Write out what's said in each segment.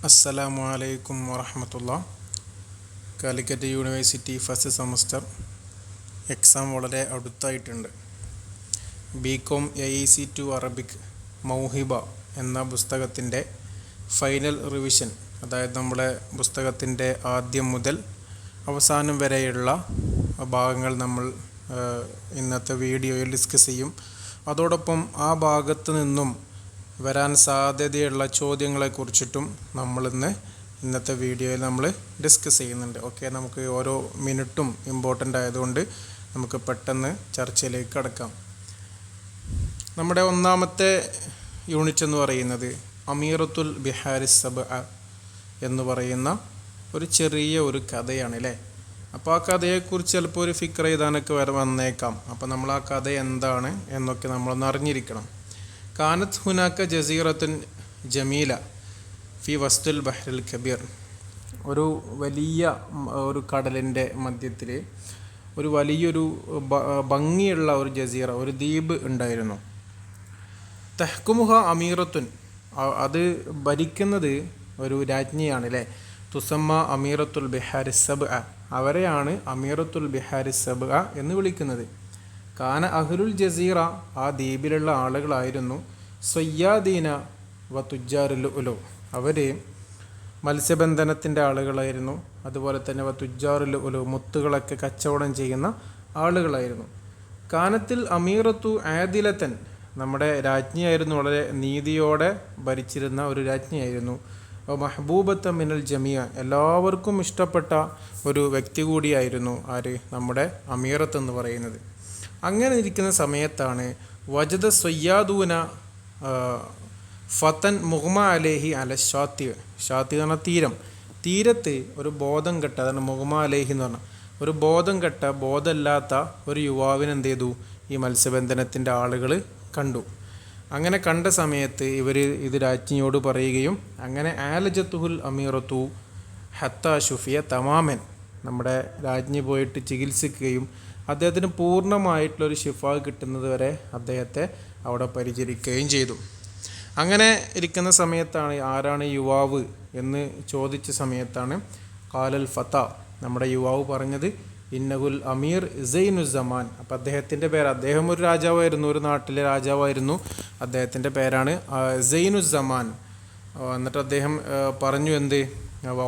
അസ്സലാമു അലൈക്കും വറഹമത്തുള്ള. Calicut university first semester exam വളരെ അടുത്തായിട്ടുണ്ട്. ബികോം AEC2 അറബിക് മൗഹിബ എന്ന പുസ്തകത്തിൻ്റെ ഫൈനൽ റിവിഷൻ, അതായത് നമ്മുടെ പുസ്തകത്തിൻ്റെ ആദ്യം മുതൽ അവസാനം വരെയുള്ള ഭാഗങ്ങൾ നമ്മൾ ഇന്നത്തെ വീഡിയോയിൽ ഡിസ്കസ് ചെയ്യും. അതോടൊപ്പം ആ ഭാഗത്ത് നിന്നും വരാൻ സാധ്യതയുള്ള ചോദ്യങ്ങളെക്കുറിച്ചിട്ടും ഇന്നത്തെ വീഡിയോയിൽ നമ്മൾ ഡിസ്കസ് ചെയ്യുന്നുണ്ട്. ഓക്കെ, നമുക്ക് ഓരോ മിനിറ്റും ഇമ്പോർട്ടൻ്റ് ആയതുകൊണ്ട് നമുക്ക് പെട്ടെന്ന് ചർച്ചയിലേക്ക് കടക്കാം. നമ്മുടെ ഒന്നാമത്തെ യൂണിറ്റ് എന്ന് പറയുന്നത് അമീറത്തുൽ ബിഹാരി സബ്അ എന്ന് പറയുന്ന ഒരു ചെറിയ ഒരു കഥയാണ് അല്ലേ. അപ്പോൾ ആ കഥയെക്കുറിച്ച് ചിലപ്പോൾ ഒരു ഫിക്ർ എഴുതാനൊക്കെ വന്നേക്കാം. അപ്പോൾ നമ്മൾ ആ കഥ എന്താണ് എന്നൊക്കെ നമ്മളൊന്ന് അറിഞ്ഞിരിക്കണം. കാനത്ത് ഹുനാക്ക ജസീറത്തുൻ ജമീല ഫി വസ്തുൽ ബഹ്റിൽ കബീർ. ഒരു വലിയ ഒരു കടലിൻ്റെ മധ്യത്തിൽ ഒരു വലിയൊരു ഭംഗിയുള്ള ഒരു ജസീറ, ഒരു ദ്വീപ് ഉണ്ടായിരുന്നു. തഹ്കുമുഹ അമീറത്തുൻ, അത് ഭരിക്കുന്നത് ഒരു രാജ്ഞിയാണ് അല്ലേ. തുസമ്മ അമീറത്തുൽ ബിഹാരി സബ്അ, അവരെയാണ് അമീറത്തുൽ ബിഹാരി സബ്അ എന്ന് വിളിക്കുന്നത്. കാന അഹ്ലുൽ ജസീറ, ആ ദ്വീപിലുള്ള ആളുകളായിരുന്നു സയ്യാദീന വ തുജ്ജാറുൽ ഉലു, അവർ മത്സ്യബന്ധനത്തിൻ്റെ ആളുകളായിരുന്നു. അതുപോലെ തന്നെ വ തുജ്ജാറുൽ ഉലു, മുത്തുകളൊക്കെ കച്ചവടം ചെയ്യുന്ന ആളുകളായിരുന്നു. കാനത്തിൽ അമീറത്തു ആദിലത്തൻ, നമ്മുടെ രാജ്ഞിയായിരുന്നു, വളരെ നീതിയോടെ ഭരിച്ചിരുന്ന ഒരു രാജ്ഞിയായിരുന്നു. മഹബൂബത്ത മിനൽ ജമിയ, എല്ലാവർക്കും ഇഷ്ടപ്പെട്ട ഒരു വ്യക്തി കൂടിയായിരുന്നു ആര്, നമ്മുടെ അമീറത്ത് എന്ന് പറയുന്നത്. അങ്ങനെ ഇരിക്കുന്ന സമയത്താണ് വജദ സയ്യാദൂന ഫതൻ മുഹ്മ അലേഹി അല ഷാത്തി. ഷാത്തി എന്ന് പറഞ്ഞാൽ തീരത്ത് ഒരു ബോധം കെട്ട, അതാണ് മുഹ്മ അലേഹി എന്ന് പറഞ്ഞാൽ ഒരു ബോധം കെട്ട, ബോധമില്ലാത്ത ഒരു യുവാവിനെ എന്ത് ചെയ്തു, ഈ മത്സ്യബന്ധനത്തിൻ്റെ ആളുകൾ കണ്ടു. അങ്ങനെ കണ്ട സമയത്ത് ഇത് രാജ്ഞിയോട് പറയുകയും അങ്ങനെ ആലജത്തുഹുൽ അമീറത്തു ഹത്ത ഷുഫിയ തമാമൻ, നമ്മുടെ രാജ്ഞി പോയിട്ട് ചികിത്സിക്കുകയും അദ്ദേഹത്തിന് പൂർണ്ണമായിട്ടുള്ളൊരു ഷിഫ കിട്ടുന്നത് വരെ അദ്ദേഹത്തെ അവിടെ പരിചരിക്കുകയും ചെയ്തു. അങ്ങനെ ഇരിക്കുന്ന സമയത്താണ് ആരാണ് യുവാവ് എന്ന് ചോദിച്ച സമയത്താണ് ഖാലൽ ഫത, നമ്മുടെ യുവാവ് പറഞ്ഞത് ഇന്നഹുൽ അമീർ സൈനുസ്സമാൻ. അപ്പോൾ അദ്ദേഹത്തിൻ്റെ പേര്, അദ്ദേഹം ഒരു രാജാവായിരുന്നു, ഒരു നാട്ടിലെ രാജാവായിരുന്നു. അദ്ദേഹത്തിൻ്റെ പേരാണ് സൈനുസ്സമാൻ. എന്നിട്ട് അദ്ദേഹം പറഞ്ഞു എന്ത്,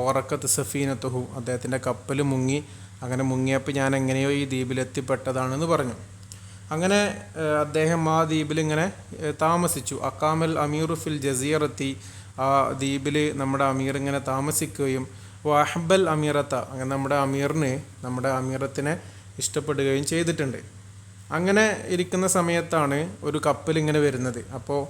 വറക്കത്ത് സഫീനത്തുഹു, അദ്ദേഹത്തിൻ്റെ കപ്പൽ മുങ്ങി. അങ്ങനെ മുങ്ങിയപ്പോൾ ഞാൻ എങ്ങനെയോ ഈ ദ്വീപിലെത്തിപ്പെട്ടതാണെന്ന് പറഞ്ഞു. അങ്ങനെ അദ്ദേഹം ആ ദ്വീപിൽ ഇങ്ങനെ താമസിച്ചു. അക്കാമൽ അമീറു ഫിൽ ജസീറത്തി, ആ ദ്വീപിൽ നമ്മുടെ അമീർ ഇങ്ങനെ താമസിക്കുകയും വഹബൽ അമീറത്ത, അങ്ങനെ നമ്മുടെ അമീറത്തിനെ ഇഷ്ടപ്പെടുകയും ചെയ്തിട്ടുണ്ട്. അങ്ങനെ ഇരിക്കുന്ന സമയത്താണ് ഒരു കപ്പൽ ഇങ്ങനെ വരുന്നത്. അപ്പോൾ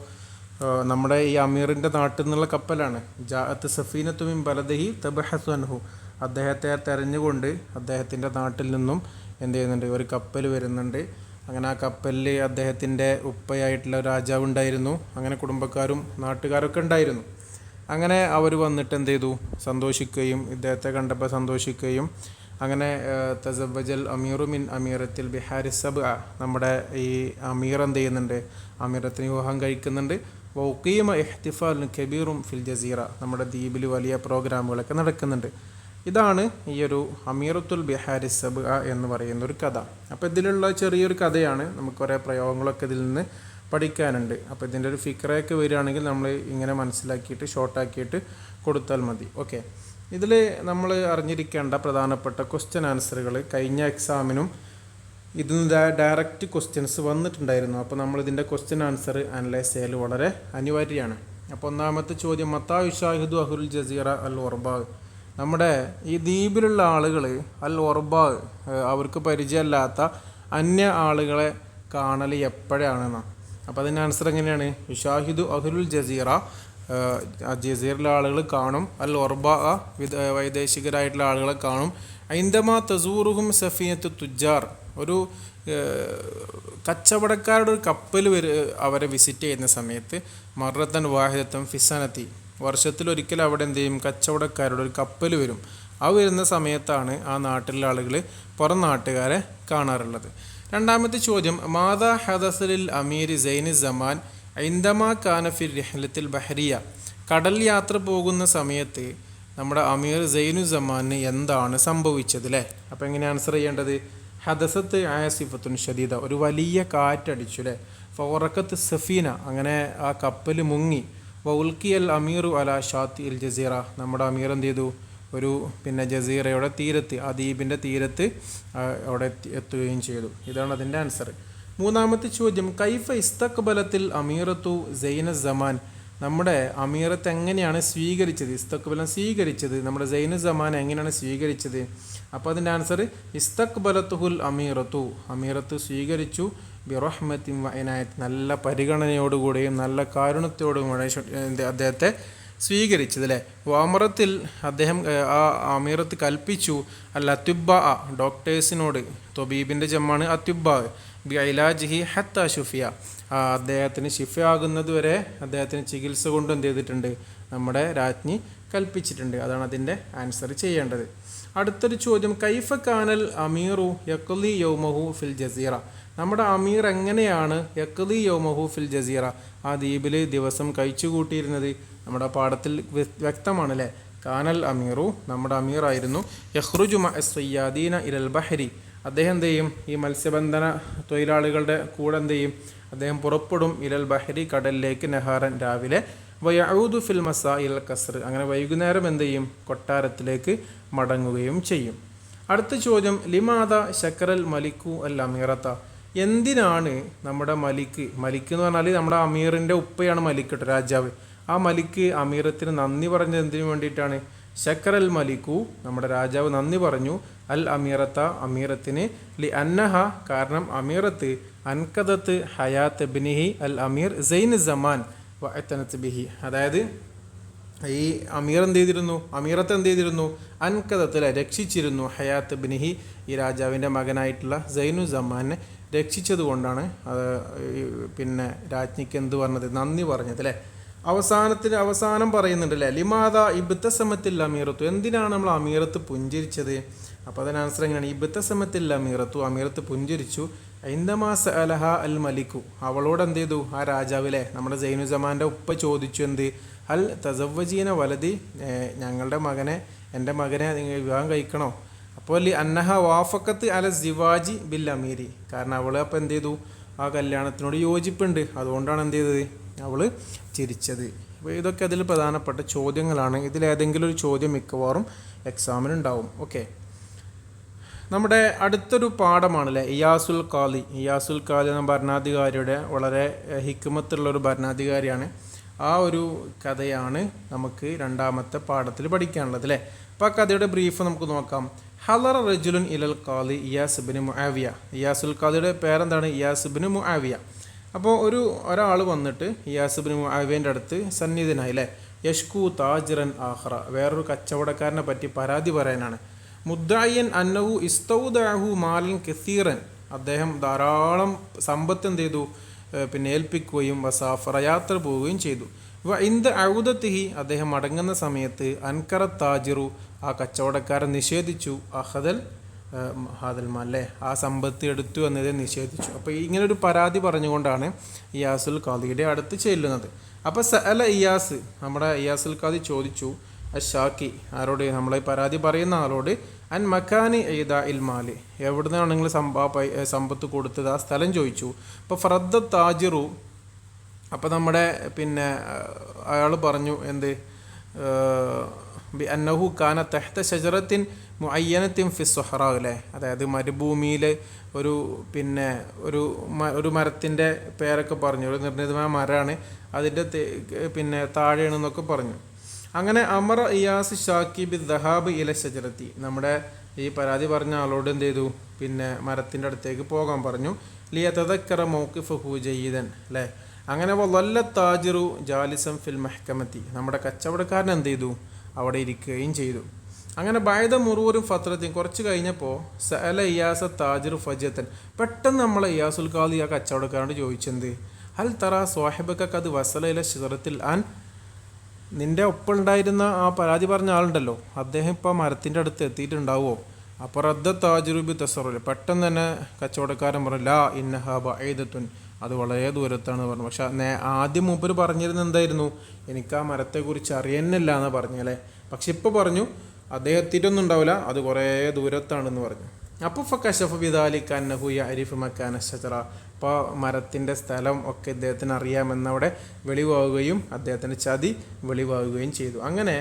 നമ്മുടെ ഈ അമീറിൻ്റെ നാട്ടിൽ നിന്നുള്ള കപ്പലാണ്. ജാഅത്ത് സഫീനത്തു മിൻ ബലദിഹി തബ്ഹസു അൻഹു, അദ്ദേഹത്തെ തെരഞ്ഞുകൊണ്ട് അദ്ദേഹത്തിൻ്റെ നാട്ടിൽ നിന്നും എന്ത് ചെയ്യുന്നുണ്ട്, ഒരു കപ്പൽ വരുന്നുണ്ട്. അങ്ങനെ ആ കപ്പലിൽ അദ്ദേഹത്തിൻ്റെ ഉപ്പയായിട്ടുള്ള രാജാവ് ഉണ്ടായിരുന്നു. അങ്ങനെ കുടുംബക്കാരും നാട്ടുകാരൊക്കെ ഉണ്ടായിരുന്നു. അങ്ങനെ അവർ വന്നിട്ട് എന്ത് ചെയ്തു, സന്തോഷിക്കുകയും ഇദ്ദേഹത്തെ കണ്ടപ്പോൾ സന്തോഷിക്കുകയും അങ്ങനെ തസവ്വജൽ അമീറു മിൻ അമീറത്തിൽ ബിഹാരി സബ്അ, നമ്മുടെ ഈ അമീർ എന്ത് ചെയ്യുന്നുണ്ട്, അമീറത്തിന് വിവാഹം കഴിക്കുന്നുണ്ട്. വൗഖീമ ഇഹ്തിഫാൽ കബീറും ഫിൽ ജസീറ, നമ്മുടെ ദ്വീപിൽ വലിയ പ്രോഗ്രാമുകളൊക്കെ നടക്കുന്നുണ്ട്. ഇതാണ് ഈ ഒരു അമീറത്തുൽ ബിഹാരി സബ്അ എന്ന് പറയുന്ന ഒരു കഥ. അപ്പോൾ ഇതിലുള്ള ചെറിയൊരു കഥയാണ്, നമുക്ക് കുറേ പ്രയോഗങ്ങളൊക്കെ ഇതിൽ നിന്ന് പഠിക്കാനുണ്ട്. അപ്പോൾ ഇതിൻ്റെ ഒരു ഫിക്രയൊക്കെ വരികയാണെങ്കിൽ നമ്മൾ ഇങ്ങനെ മനസ്സിലാക്കിയിട്ട് ഷോർട്ടാക്കിയിട്ട് കൊടുത്താൽ മതി. ഓക്കെ, ഇതിൽ നമ്മൾ അറിഞ്ഞിരിക്കേണ്ട പ്രധാനപ്പെട്ട ക്വസ്റ്റ്യൻ ആൻസറുകൾ, കഴിഞ്ഞ എക്സാമിനും ഇതിന് ഡയറക്റ്റ് ക്വസ്റ്റ്യൻസ് വന്നിട്ടുണ്ടായിരുന്നു. അപ്പോൾ നമ്മളിതിൻ്റെ ക്വസ്റ്റ്യൻ ആൻസർ അനലൈസ് ചെയ്യൽ വളരെ അനിവാര്യമാണ്. അപ്പോൾ ഒന്നാമത്തെ ചോദ്യം, മത്താ യുഷാഹിദു അഹുൽ ജസീറ അൽ ഒർബാ, നമ്മുടെ ഈ ദ്വീപിലുള്ള ആളുകൾ അൽ ഒർബാ, അവർക്ക് പരിചയമല്ലാത്ത അന്യ ആളുകളെ കാണൽ എപ്പോഴാണെന്നാണ്. അപ്പോൾ അതിൻ്റെ ആൻസർ എങ്ങനെയാണ്, യുഷാഹിദു അഹുൽ ജസീറ, ജസീറിലെ ആളുകൾ കാണും, അൽ ഒർബാ വൈദേശികരായിട്ടുള്ള ആളുകളെ കാണും. ഐന്ദമാ തസൂറുഹും സഫീനത്തു തുജാർ, ഒരു കച്ചവടക്കാരുടെ ഒരു കപ്പൽ അവരെ വിസിറ്റ് ചെയ്യുന്ന സമയത്ത് മറത്തൻ വാഹിദത്തൻ ഫിസനത്തി, വർഷത്തിലൊരിക്കൽ അവിടെ എന്ത് ചെയ്യും, കച്ചവടക്കാരുടെ ഒരു കപ്പൽ വരും. ആ വരുന്ന സമയത്താണ് ആ നാട്ടിലെ ആളുകൾ പുറം നാട്ടുകാരെ കാണാറുള്ളത്. രണ്ടാമത്തെ ചോദ്യം, മാതാ ഹദസലിൽ അമീർ സൈനി സമാൻ ഐന്ദമാ കാന ഫിർ റിഹ്ലത്തിൽ ബഹരിയ, കടൽ യാത്ര പോകുന്ന സമയത്ത് നമ്മുടെ അമീർ സൈനുസമാന് എന്താണ് സംഭവിച്ചത് അല്ലേ? അപ്പോൾ എങ്ങനെ ആൻസർ ചെയ്യേണ്ടത്? ഹദസത്ത് ആസിഫത്തുൻ ഷദീദ, ഒരു വലിയ കാറ്റടിച്ചു അല്ലേ? ഫൗറക്കത്ത് സഫീന, അങ്ങനെ ആ കപ്പൽ മുങ്ങി. വൗൽക്കിയൽ അമീറു അല ഷാത്തി ഇൽ ജസീറ, നമ്മുടെ അമീർ എന്ത് ചെയ്തു? ഒരു ജസീറയുടെ തീരത്ത്, ആ ദ്വീപിൻ്റെ തീരത്ത് അവിടെ എത്തുകയും ചെയ്തു. ഇതാണ് അതിൻ്റെ ആൻസർ. മൂന്നാമത്തെ ചോദ്യം, കൈഫ ഇസ്തഖ്ബലത്തിൽ അമീറത്തു സൈന സമാൻ, നമ്മുടെ അമീറത്ത് എങ്ങനെയാണ് സ്വീകരിച്ചത്? ഇസ്തഖ്ബലം സ്വീകരിച്ചത്, നമ്മുടെ സൈന സമാൻ എങ്ങനെയാണ് സ്വീകരിച്ചത്? അപ്പോൾ അതിൻ്റെ ആൻസർ ഇസ്തഖ്ബലത്തുഹുൽ അമീറത്തു, അമീറത്ത് സ്വീകരിച്ചു ബിറഹ്മത്തിൻ വഇനായത്ത്, നല്ല പരിഗണനയോടുകൂടിയും നല്ല കാരുണ്യത്തോടും അദ്ദേഹത്തെ സ്വീകരിച്ചത് അല്ലേ? വാമറത്തിൽ അദ്ദേഹം ആ അമീറത്ത് കൽപ്പിച്ചു അൽ അത്യുബ, ഡോക്ടേഴ്സിനോട്, തൊബീബിൻ്റെ ജമ്മാണ് അത്യുബ, ബി ഐലാജിഹി ഹത്ത ഷുഫിയ, അദ്ദേഹത്തിന് ഷിഫയാകുന്നത് വരെ അദ്ദേഹത്തിന് ചികിത്സ കൊണ്ട് എന്ത് ചെയ്തിട്ടുണ്ട്? നമ്മുടെ രാജ്ഞി കൽപ്പിച്ചിട്ടുണ്ട്. അതാണ് അതിൻ്റെ ആൻസർ ചെയ്യേണ്ടത്. അടുത്തൊരു ചോദ്യം, കൈഫ കാനൽ അമീറു യഖ്ലി യൗമഹു ഫിൽ ജസീറ, നമ്മുടെ അമീർ എങ്ങനെയാണ് യഖ്ലി യൗമഹു ഫിൽ ജസീറ, ആ ദ്വീപിൽ ദിവസം കഴിച്ചു കൂട്ടിയിരുന്നത്? നമ്മുടെ പാഠത്തിൽ വ്യക്തമാണ് അല്ലേ? കാനൽ അമീറു, നമ്മുടെ അമീറായിരുന്നു, യഖ്റുജു മഅ സയ്യാദീന ഇലൽ ബഹരി, അദ്ദേഹം എന്ത് ചെയ്യും? ഈ മത്സ്യബന്ധന തൊഴിലാളികളുടെ കൂടെ എന്ത് ചെയ്യും? അദ്ദേഹം പുറപ്പെടും, ഇലൽ ബഹരി, കടലിലേക്ക്, നഹാറൻ, രാവിലെ, വയഊദു ഫിൽ മസാ ഇൽ കസ്ർ, അങ്ങനെ വൈകുന്നേരം എന്ത് ചെയ്യും? കൊട്ടാരത്തിലേക്ക് മടങ്ങുകയും ചെയ്യും. അടുത്ത ചോദ്യം, ലിമാദ ശക്കറൽ മലിക്കു അൽ അമീറത്ത, എന്തിനാണ് നമ്മുടെ മലിക്ക് എന്ന് പറഞ്ഞാൽ നമ്മുടെ അമീറിൻ്റെ ഉപ്പയാണ് മലിക്ക് കേട്ടോ, രാജാവ്. ആ മലിക്ക് അമീറത്തിന് നന്ദി പറഞ്ഞത് എന്തിനു വേണ്ടിയിട്ടാണ്? ശക്കറൽ മലിക്കു, നമ്മുടെ രാജാവ് നന്ദി പറഞ്ഞു, അൽ അമീറത്ത, അമീറത്തിന്, ലി അന്നഹ, കാരണം അമീറത്ത്, അൻകദത്ത് ഹയാത്ത് ബിനിഹി അൽ അമീർ സൈൻ സമാൻ വഅതനത് ബിഹി, അതായത് ഈ അമീർ എന്ത് ചെയ്തിരുന്നു? അമീറത്ത് എന്ത് ചെയ്തിരുന്നു? അൻകദത്തിലെ രക്ഷിച്ചിരുന്നു, ഹയാത്ത് ബിനിഹി, ഈ രാജാവിൻ്റെ മകനായിട്ടുള്ള സൈനു സമാനെ രക്ഷിച്ചത് കൊണ്ടാണ് രാജ്ഞിക്ക് എന്ത് പറഞ്ഞത്? നന്ദി പറഞ്ഞത് അല്ലേ? അവസാനം പറയുന്നുണ്ട് അല്ലേ, ലിമാദ ഇബ്തസമത്തിൽ അമീറത്തു, എന്തിനാണ് നമ്മൾ അമീറത്ത് പുഞ്ചിരിച്ചത്? അപ്പോൾ അതിന് ആൻസർ എങ്ങനെയാണ്? ഇബ്തസമത്തിൽ അമീറത്തു, അമീറത്ത് പുഞ്ചിരിച്ചു, ഐന്ദമാ സഅലഹ അൽ മലിക്കു, അവളോട് എന്ത് ചെയ്തു? ആ രാജാവിലെ നമ്മുടെ സൈനുസമാൻ്റെ ഉപ്പ ചോദിച്ചു എന്ത്? അൽ തസവ്വജീന വലതി, എൻ്റെ മകനെ നിങ്ങൾ വിവാഹം കഴിക്കണോ? അപ്പോൾ ലി അന്നഹ വാഫക്കത്ത് അല സിവാജി ബിൽ അമീരി, കാരണം അവൾ അപ്പോൾ എന്ത് ചെയ്തു? ആ കല്യാണത്തിനോട് യോജിപ്പുണ്ട്, അതുകൊണ്ടാണ് എന്ത് ചെയ്തത്? അവൾ ചിരിച്ചത്. അപ്പോൾ ഇതൊക്കെ അതിൽ പ്രധാനപ്പെട്ട ചോദ്യങ്ങളാണ്. ഇതിലേതെങ്കിലും ഒരു ചോദ്യം മിക്കവാറും എക്സാമിനുണ്ടാവും. ഓക്കെ, നമ്മുടെ അടുത്തൊരു പാഠമാണല്ലേ ഇയാസുൽ ഖാലി. ഇയാസുൽ ഖാലി എന്ന ഭരണാധികാരിയുടെ വളരെ ഹിക്മത്തുള്ളൊരു ഭരണാധികാരിയാണ്. ആ ഒരു കഥയാണ് നമുക്ക് രണ്ടാമത്തെ പാഠത്തിൽ പഠിക്കാനുള്ളത് അല്ലേ? അപ്പോൾ ആ കഥയുടെ ബ്രീഫ് നമുക്ക് നോക്കാം. ഹലറ റജുലുൻ ഇലൽ ഖാലി ഇയാസ് ഇബ്നു മുആവിയ, ഇയാസുൽ ഖാലിയുടെ പേരെന്താണ്? ഇയാസ് ഇബ്നു മുആവിയ. അപ്പോൾ ഒരാൾ വന്നിട്ട് ഇയാസ് ഇബ്നു മുആവിയൻ്റെ അടുത്ത് സന്നിധിനായി അല്ലേ? യഷ്കു താജിറൻ ആഖറ, വേറൊരു കച്ചവടക്കാരനെ പറ്റി പരാതി പറയാനാണ്. മുദ്ദഅയൻ അന്നഹു ഇസ്തൗദഅഹു മാലൻ കസീറൻ, അദ്ദേഹം ധാരാളം സമ്പത്ത് എന്ത് ചെയ്തു? ഏൽപ്പിക്കുകയും വസാഫറ, യാത്ര പോവുകയും ചെയ്തു. ഇന്ദ ഔദത്തിഹി, അദ്ദേഹം മടങ്ങുന്ന സമയത്ത് അൻകറ താജിറു, ആ കച്ചവടക്കാരൻ നിഷേധിച്ചു, അഹദൽ ഹാദൽ മാൽ, ആ സമ്പത്ത് എടുത്തു എന്നതിനെ നിഷേധിച്ചു. അപ്പോൾ ഇങ്ങനൊരു പരാതി പറഞ്ഞുകൊണ്ടാണ് ഇയാസുൽ ഖാദിയുടെ അടുത്ത് ചെല്ലുന്നത്. അപ്പോൾ സഅല ഇയാസ്, നമ്മുടെ ഇയാസുൽ ഖാദി ചോദിച്ചു, അഷാക്കി, ആരോട്? നമ്മളെ പരാതി പറയുന്ന ആളോട്, അൻ മക്കാനി എയ്താ ഇൽ മാല്, എവിടുന്നാണ് നിങ്ങൾ സമ്പത്ത് കൊടുത്തത്? ആ സ്ഥലം ചോദിച്ചു. അപ്പോൾ ഫറദ്ദ താജിറു, അപ്പോൾ നമ്മുടെ അയാൾ പറഞ്ഞു എന്ത്? അന്നഹു കാന തഹ്ത ഷജറത്തിൻ മുഅയ്യനത്തിൻ ഫി സ്വഹറ അല്ലേ? അതായത് മരുഭൂമിയിലെ ഒരു മരത്തിൻ്റെ പേരൊക്കെ പറഞ്ഞു, ഒരു നിർണിതമായ മരമാണ്, അതിൻ്റെ താഴെയാണെന്നൊക്കെ പറഞ്ഞു. അങ്ങനെ അമറ ഇയാസ് ഷാക്കി ബി ദഹാബ് ഇല ഷജറത്തി, നമ്മുടെ ഈ പരാതി പറഞ്ഞ ആളോട് എന്ത് ചെയ്തു? മരത്തിൻ്റെ അടുത്തേക്ക് പോകാൻ പറഞ്ഞു. ലിയ തദക്കറ മൗഖിഫഹു ജയ്യിദൻ അല്ലേ? അങ്ങനെ വല്ല താജിറു ജാലിസം ഫിൽ മഹ്കമത്തി, നമ്മുടെ കച്ചവടക്കാരൻ എന്ത് ചെയ്തു? അവിടെ ഇരിക്കുകയും ചെയ്തു. അങ്ങനെ ബൈദ മുറൂറും ഫത്രത്തിൻ, കുറച്ച് കഴിഞ്ഞപ്പോൾ സഅല ഇയാസ താജിറു ഫജത്തൻ, പെട്ടെന്ന് നമ്മളെ ഇയാസുൽ ഖാദി ആ കച്ചവടക്കാരോട് ചോദിച്ചെന്ത്? ഹൽ തറ സ്വാഹിബക്ക കത് വസല ഇല ഷിറത്തിൽ ആൻ, നിൻ്റെ ഒപ്പമുണ്ടായിരുന്ന ആ പരാതി പറഞ്ഞ ആളുണ്ടല്ലോ, അദ്ദേഹം ഇപ്പോൾ മരത്തിൻ്റെ അടുത്ത് എത്തിയിട്ടുണ്ടാവുമോ? അപ്പോൾ റദ്ദ താജിറുബി തസറുൽ, പെട്ടെന്ന് തന്നെ കച്ചവടക്കാരൻ പറഞ്ഞു, ലാ ഇന്നഹ ബഈദത്തുൻ, അത് വളരെ ദൂരത്താണ് പറഞ്ഞു. പക്ഷെ ആദ്യം മൂപ്പര് പറഞ്ഞിരുന്നത് എന്തായിരുന്നു? എനിക്ക് ആ മരത്തെക്കുറിച്ച് അറിയുന്നില്ല എന്ന് പറഞ്ഞല്ലേ. പക്ഷെ ഇപ്പോൾ പറഞ്ഞു അദ്ദേഹത്തിനൊന്നും ഉണ്ടാവില്ല, അത് കുറേ ദൂരത്താണെന്ന് പറഞ്ഞു. അപ്പോൾ ഫക്കശഫ ബിദാലിക അന്നഹു യഅരിഫു മക്കാന ശജറ, അപ്പോൾ മരത്തിൻ്റെ സ്ഥലം ഒക്കെ ഇദ്ദേഹത്തിന് അറിയാമെന്നവിടെ വെളിവാകുകയും അദ്ദേഹത്തിൻ്റെ ചതി വെളിവാകുകയും ചെയ്തു. അങ്ങനെ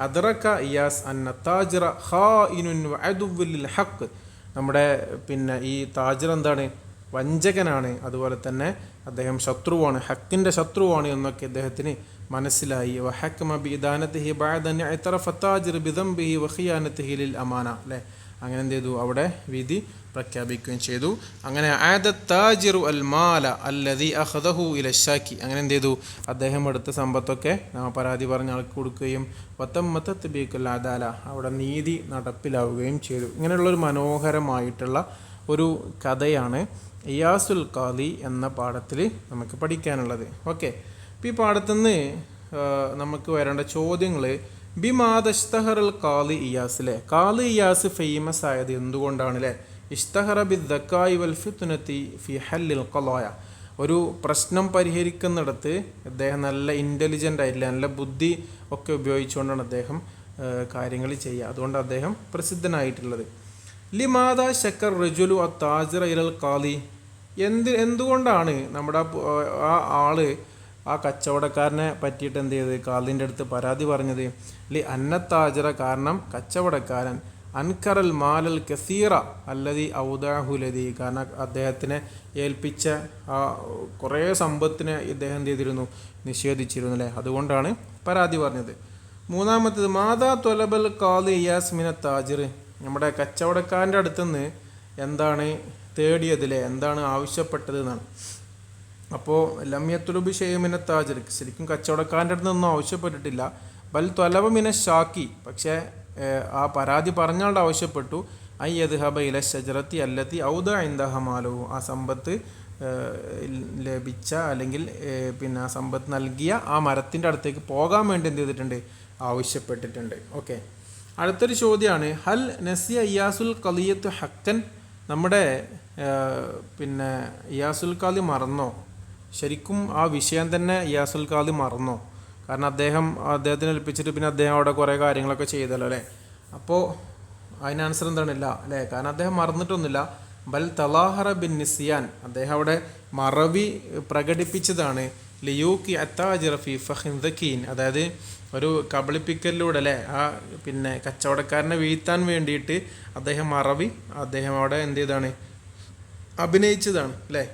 അദ്റക ഇയാസ് അന്ന താജിറ ഖായിനുൻ വഅദുവ്വുൽ ഹഖ്, നമ്മുടെ ഈ താജിർ എന്താണ്? വഞ്ചകനാണ്, അതുപോലെ തന്നെ അദ്ദേഹം ശത്രുവാണ്, ഹക്കിൻ്റെ ശത്രുവാണ് എന്നൊക്കെ അദ്ദേഹത്തിന് മനസ്സിലായി. വഹക്കമ ബിദാനതിഹി ബഅദ അൻ ഇഅ്തറഫ താജിർ ബിദംബിഹി വഖിയാനതിഹി ലിൽ അമാന, അല്ലേ. അങ്ങനെ എന്ത് ചെയ്തു? അവിടെ വിധി പ്രഖ്യാപിക്കുകയും ചെയ്തു. അങ്ങനെ ആദത് താജിറു അൽ മാല അല്ലദി അഖദഹു ഇല ശാക്കി, അങ്ങനെ എന്ത് ചെയ്തു? അദ്ദേഹം എടുത്ത സമ്പത്തൊക്കെ പരാതി പറഞ്ഞ ആൾക്ക് കൊടുക്കുകയും വതമ്മത തബീഖുൽ അദാല, അവിടെ നീതി നടപ്പിലാവുകയും ചെയ്തു. ഇങ്ങനെയുള്ളൊരു മനോഹരമായിട്ടുള്ള ഒരു കഥയാണ് ഇയാസുൽ ഖാദി എന്ന പാഠത്തിൽ നമുക്ക് പഠിക്കാനുള്ളത്. ഓക്കെ, ഇപ്പോൾ ഈ പാഠത്തുനിന്ന് നമുക്ക് വരേണ്ട ചോദ്യങ്ങൾ: ബിമാദസ്തഹറൽ ഖാദി ഇയാസിലെ, ഖാദി ഇയാസ് ഫേമസ് ആയത് എന്തുകൊണ്ടാണ്? അല്ലേ. ഇസ്തഹറ ബിദ്ദക്കായി വൽ ഫിത്നതി ഫി ഹല്ലിൽ ഖളായ, ഒരു പ്രശ്നം പരിഹരിക്കുന്നിടത്ത് അദ്ദേഹം നല്ല ഇൻ്റലിജൻ്റ് ആയിട്ടില്ല, നല്ല ബുദ്ധി ഒക്കെ ഉപയോഗിച്ചുകൊണ്ടാണ് അദ്ദേഹം കാര്യങ്ങൾ ചെയ്യുക. അതുകൊണ്ട് അദ്ദേഹം പ്രസിദ്ധനായിട്ടുള്ളത്. ലിമാദ ശക്കർ റജുലു അ താജിറ ഇലൽ ഖാദി, എന്തുകൊണ്ടാണ് നമ്മുടെ ആ ആള് ആ കച്ചവടക്കാരനെ പറ്റിയിട്ട് എന്ത് ചെയ്ത് ഖാദിൻ്റെ അടുത്ത് പരാതി പറഞ്ഞത്? ലി അന്നത്താജിറ, കാരണം കച്ചവടക്കാരൻ അൻകറൽ മാലൽ കസീറ അല്ലതി ഔദാഹുലതി, കാരണം അദ്ദേഹത്തിനെ ഏൽപ്പിച്ച ആ കുറേ സമ്പത്തിനെ ഇദ്ദേഹം എന്ത് ചെയ്തിരുന്നു? നിഷേധിച്ചിരുന്നു, അല്ലേ. അതുകൊണ്ടാണ് പരാതി പറഞ്ഞത്. മൂന്നാമത്തേത് മാതാ തൊലബൽ ഖാദി ഇയാസ് മിന താജിർ, നമ്മുടെ കച്ചവടക്കാരൻ്റെ അടുത്തുനിന്ന് എന്താണ് തേടിയതിലെ, എന്താണ് ആവശ്യപ്പെട്ടത് എന്നാണ്. അപ്പോൾ ലമ്യത്തുലുബി ഷെയ്മിന താജിർ, ശരിക്കും കച്ചവടക്കാരൻ്റെ അടുത്ത് നിന്നും ആവശ്യപ്പെട്ടിട്ടില്ല. ബൽ തൊലബ മിന ഷാക്കി, പക്ഷേ ആ പരാതി പറഞ്ഞാളുടെ ആവശ്യപ്പെട്ടു അയ്യദ്ഹബ ഇല ഷജറത്തി അല്ലത്തി ഔദ ഇൻദഹ മാലഹു, ആ സമ്പത്ത് ലഭിച്ച അല്ലെങ്കിൽ ആ സമ്പത്ത് നൽകിയ ആ മരത്തിൻ്റെ അടുത്തേക്ക് പോകാൻ വേണ്ടി എന്ത് ചെയ്തിട്ടുണ്ട്? ആവശ്യപ്പെട്ടിട്ടുണ്ട്. ഓക്കെ, അടുത്തൊരു ചോദ്യമാണ് ഹൽ നസിയ ഇയാസുൽ ഖളിയത്ത് ഹക്കൻ, നമ്മുടെ ഇയാസുൽ ഖാദി മറന്നോ? ശരിക്കും ആ വിഷയം തന്നെ ഇയാസുൽ ഖാദി മറന്നോ? കാരണം അദ്ദേഹത്തിന് ഏൽപ്പിച്ചിട്ട് പിന്നെ അദ്ദേഹം അവിടെ കുറേ കാര്യങ്ങളൊക്കെ ചെയ്തല്ലോ, അല്ലേ. അപ്പോൾ അതിന് ആൻസർ എന്താണില്ല, അല്ലേ. കാരണം അദ്ദേഹം മറന്നിട്ടൊന്നുമില്ല. ബൽ തലാഹറ ബിൻ നിസിയാൻ, അദ്ദേഹം അവിടെ മറവി പ്രകടിപ്പിച്ചതാണ്. ലിയൂക്കി അത്താജിറ ഫി ഫഖിൻ, അതായത് ഒരു കബളിപ്പിക്കലിലൂടെ, അല്ലേ, ആ കച്ചവടക്കാരനെ വീഴ്ത്താൻ വേണ്ടിയിട്ട് അദ്ദേഹം അവിടെ എന്ത് ചെയ്താണ്? അഭിനയിച്ചതാണ്, അല്ലേ.